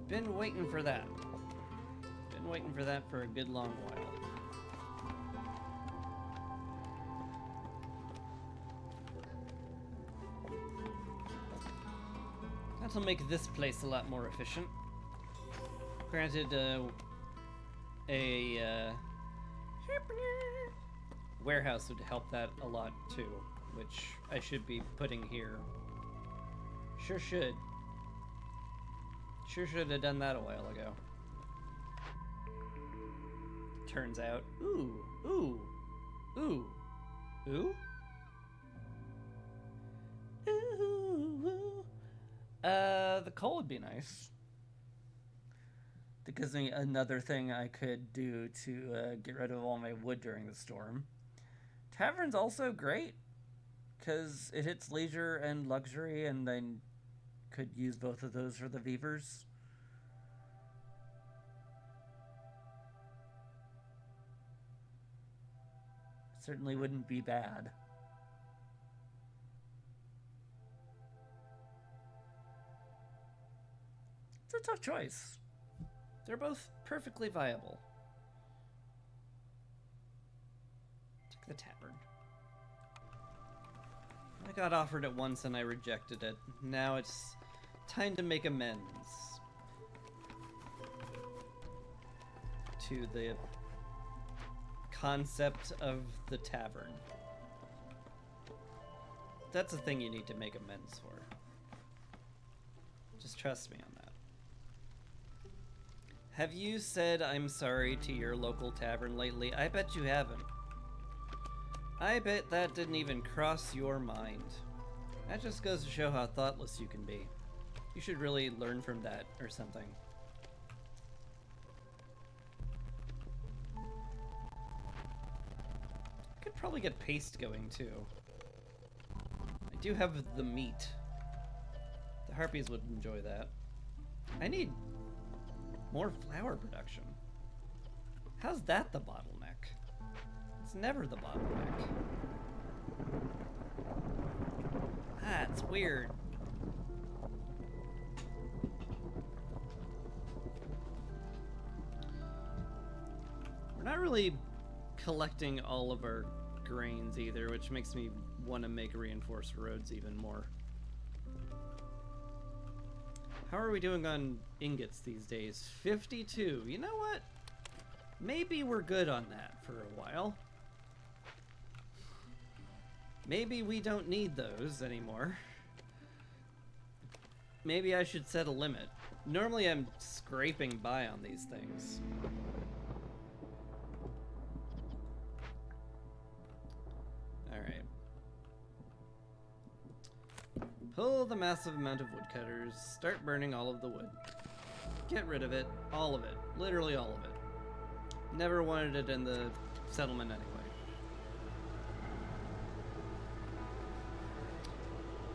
Been waiting for that. Been waiting for that for a good long while. That'll make this place a lot more efficient. Granted, warehouse would help that a lot too, which I should be putting here. Sure should. Sure should have done that a while ago. Turns out, ooh, ooh, ooh, ooh? Ooh. The coal would be nice. That gives me another thing I could do to get rid of all my wood during the storm. Tavern's also great, because it hits leisure and luxury, and I could use both of those for the Beavers. Certainly wouldn't be bad. It's a tough choice. They're both perfectly viable. Take the tavern. I got offered it once and I rejected it. Now it's time to make amends to the concept of the tavern. That's a thing you need to make amends for. Just trust me on that. Have you said I'm sorry to your local tavern lately? I bet you haven't. I bet that didn't even cross your mind. That just goes to show how thoughtless you can be. You should really learn from that or something. I could probably get paste going too. I do have the meat. The harpies would enjoy that. I need more flour production. How's that the bottleneck? It's never the bottleneck. Ah, it's weird. We're not really collecting all of our grains either, which makes me want to make reinforced roads even more. How are we doing on ingots these days? 52. You know what? Maybe we're good on that for a while. Maybe we don't need those anymore. Maybe I should set a limit. Normally I'm scraping by on these things. Alright. Pull the massive amount of woodcutters. Start burning all of the wood. Get rid of it. All of it. Literally all of it. Never wanted it in the settlement anyway.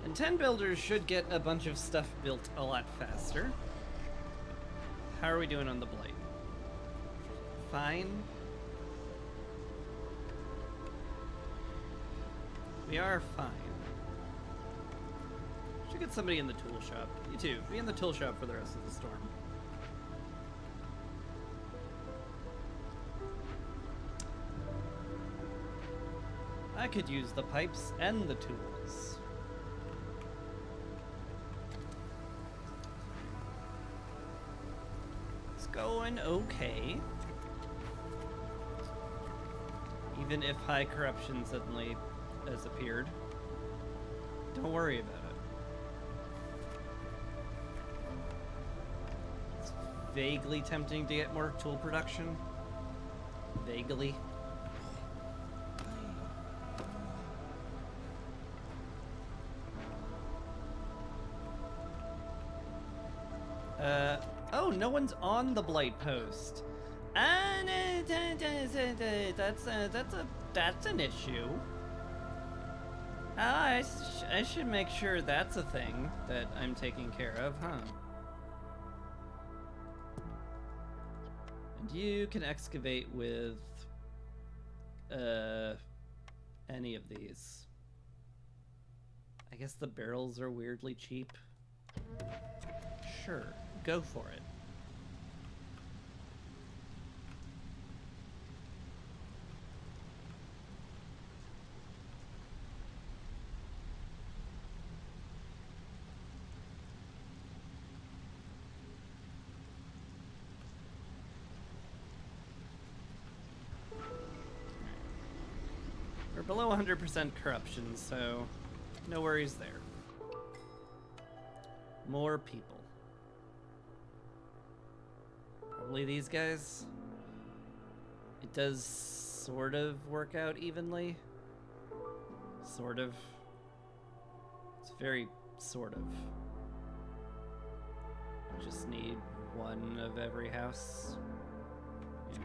And 10 builders should get a bunch of stuff built a lot faster. How are we doing on the blight? Fine. We are fine. Should get somebody in the tool shop. You too. Be in the tool shop for the rest of the storm. I could use the pipes and the tools. It's going okay. Even if high corruption suddenly has appeared. Don't worry about it. It's vaguely tempting to get more tool production. Vaguely. Oh, no one's on the blight post. That's an issue. I should make sure that's a thing that I'm taking care of, huh? And you can excavate with any of these. I guess the barrels are weirdly cheap. Sure, go for it. We're below 100% corruption, so no worries there. More people. Probably these guys. It does sort of work out evenly. Sort of. It's very sort of. Just need one of every house. Yeah.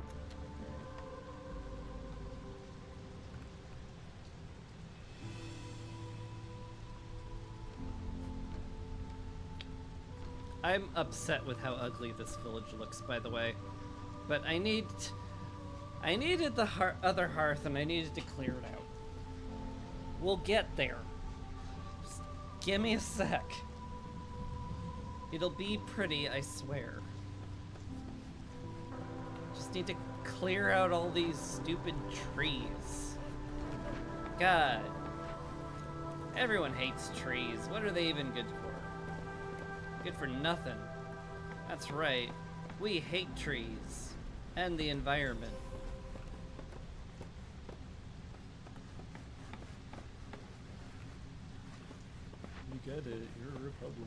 I'm upset with how ugly this village looks, by the way. But I needed the other hearth, and I needed to clear it out. We'll get there. Just give me a sec. It'll be pretty, I swear. Just need to clear out all these stupid trees. God. Everyone hates trees. What are they even good for? Good for nothing. That's right. We hate trees. And the environment. You get it. You're a Republican.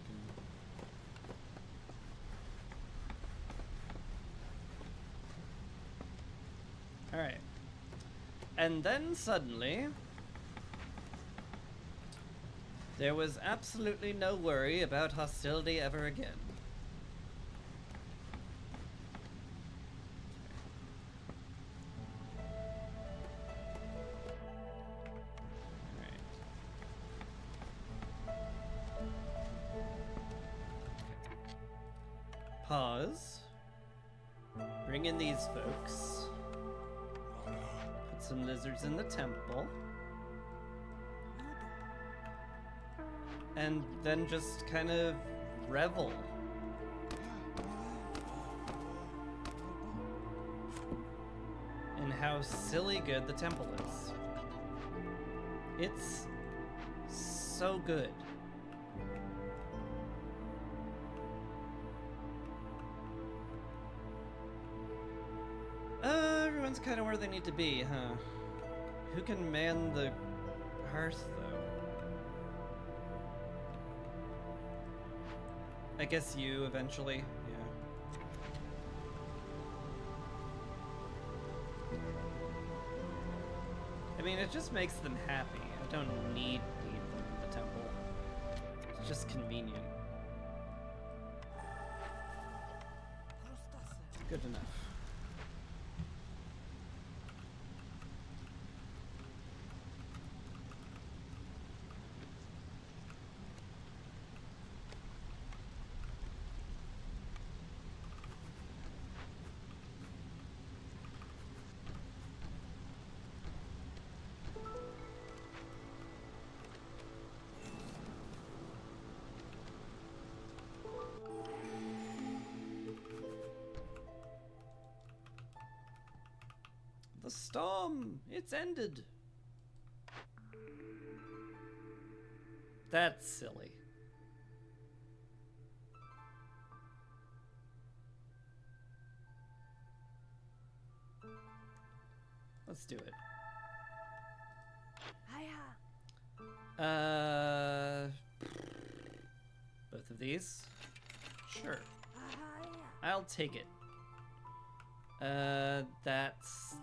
Alright. And then suddenly, there was absolutely no worry about hostility ever again. Pause. Bring in these folks. Put some lizards in the temple. And then just kind of revel. how silly good the temple is. It's so good. Everyone's kind of where they need to be, huh? Who can man the hearth, though? I guess you, eventually. Yeah. I mean, it just makes them happy. I don't need them in the temple. It's just convenient. Good enough. The storm! It's ended! That's silly. Let's do it. Both of these? Sure. I'll take it. That's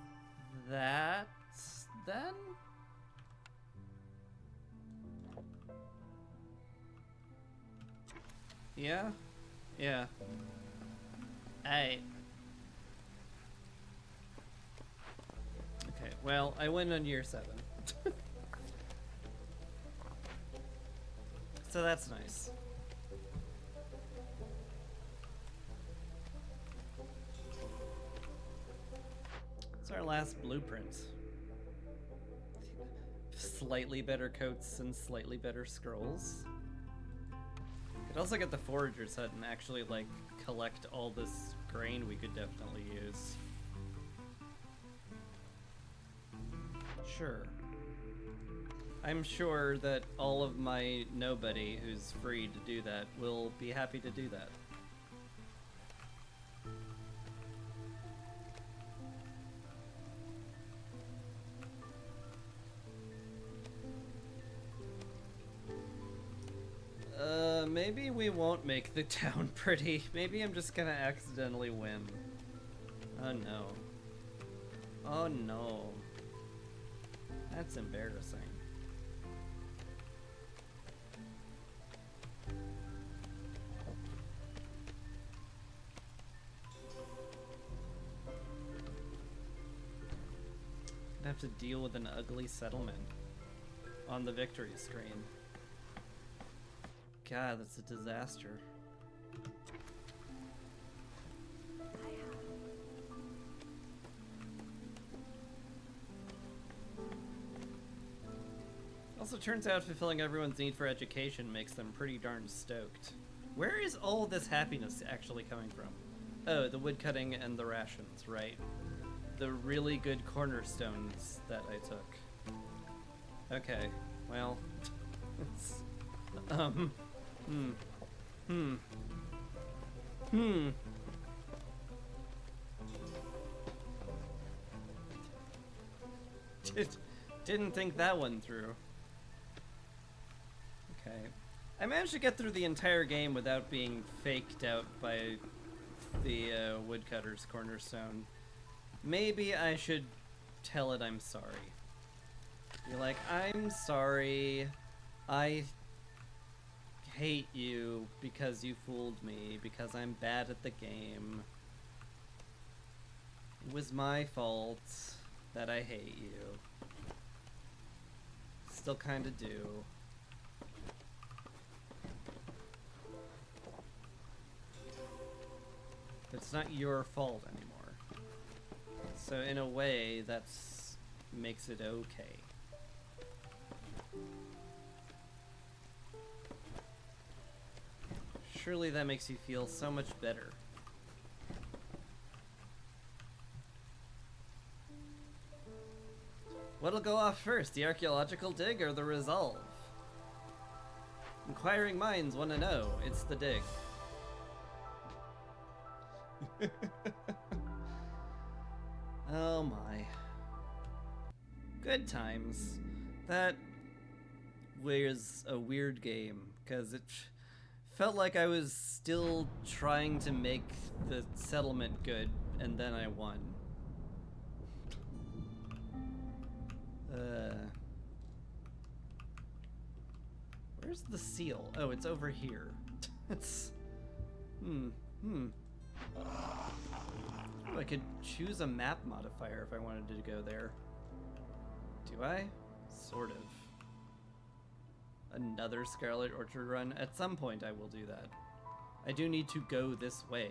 that then? Yeah? Yeah. Okay, well, I win on year 7. So that's nice. It's our last blueprint. Slightly better coats and slightly better scrolls. Could also get the forager's hut and actually, like, collect all this grain we could definitely use. Sure. I'm sure that all of my nobody who's free to do that will be happy to do that. Maybe we won't make the town pretty. Maybe I'm just gonna accidentally win. Oh no. Oh no. That's embarrassing. I'd have to deal with an ugly settlement on the victory screen. God, that's a disaster. Also, turns out fulfilling everyone's need for education makes them pretty darn stoked. Where is all this happiness actually coming from? Oh, the woodcutting and the rations, right? The really good cornerstones that I took. Okay, well, it's, Didn't think that one through. Okay. I managed to get through the entire game without being faked out by the woodcutter's cornerstone. Maybe I should tell it I'm sorry. You're like, I'm sorry. I hate you because you fooled me, because I'm bad at the game. It was my fault that I hate you. Still kinda do. But it's not your fault anymore. So in a way, that's makes it okay. Surely that makes you feel so much better. What'll go off first, the archaeological dig or the resolve? Inquiring minds want to know. It's the dig. Oh my. Good times. That was a weird game, because it felt like I was still trying to make the settlement good, and then I won. Where's the seal? Oh, it's over here. It's... Oh, I could choose a map modifier if I wanted to go there. Do I? Sort of. Another Scarlet Orchard run? At some point I will do that. I do need to go this way.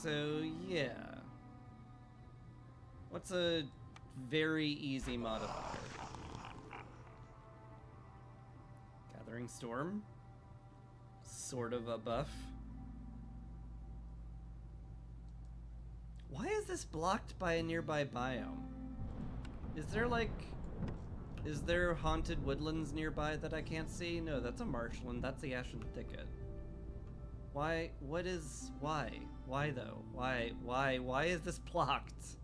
So, yeah. What's a very easy modifier? Gathering Storm? Sort of a buff. Why is this blocked by a nearby biome? Is there haunted woodlands nearby that I can't see? No, that's a marshland. That's the Ashen Thicket. Why? Why though? Why is this blocked?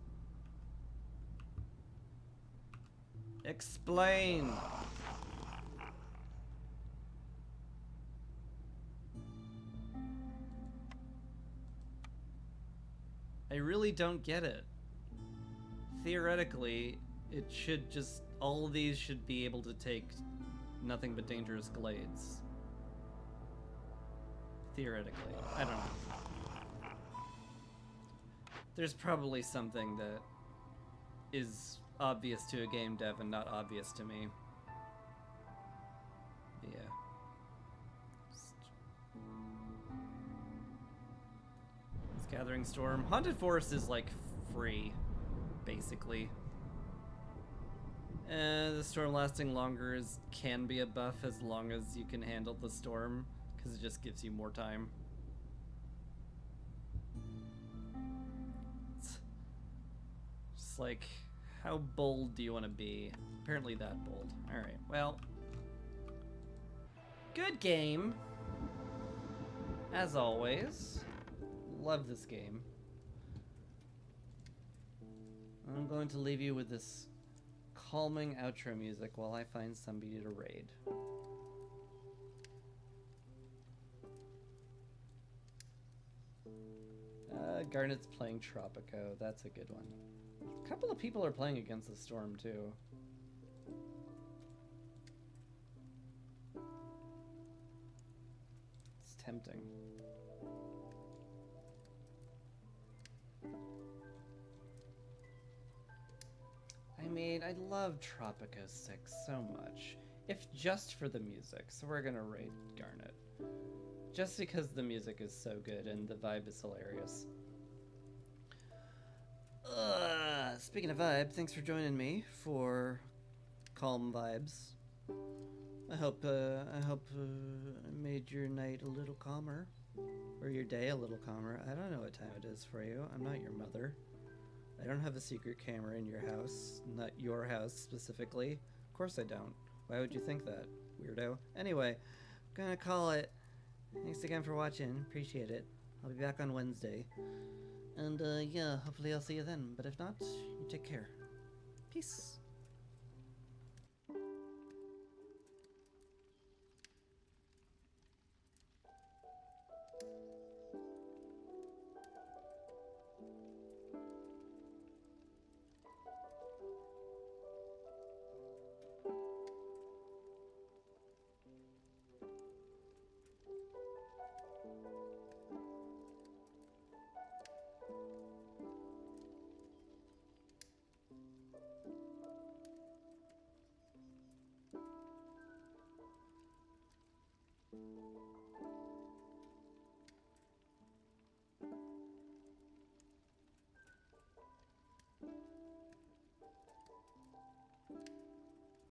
Explain! I really don't get it. Theoretically, it should just... all of these should be able to take nothing but dangerous glades. Theoretically. I don't know. There's probably something that is obvious to a game dev and not obvious to me. But yeah. It's Gathering Storm. Haunted Forest is like free, basically. The storm lasting longer can be a buff as long as you can handle the storm, because it just gives you more time. It's just like, how bold do you want to be? Apparently that bold. Alright, well. Good game. As always. Love this game. I'm going to leave you with this calming outro music while I find somebody to raid. Garnet's playing Tropico. That's a good one. A couple of people are playing Against the Storm too. It's tempting. I mean, I love Tropico 6 so much, if just for the music, so we're gonna raid Garnet. Just because the music is so good and the vibe is hilarious. Speaking of vibe, thanks for joining me for Calm Vibes. I hope I made your night a little calmer, or your day a little calmer. I don't know what time it is for you. I'm not your mother. I don't have a secret camera in your house, not your house specifically. Of course I don't. Why would you think that, weirdo? Anyway, I'm gonna call it. Thanks again for watching. Appreciate it. I'll be back on Wednesday. And yeah, hopefully I'll see you then. But if not, you take care. Peace.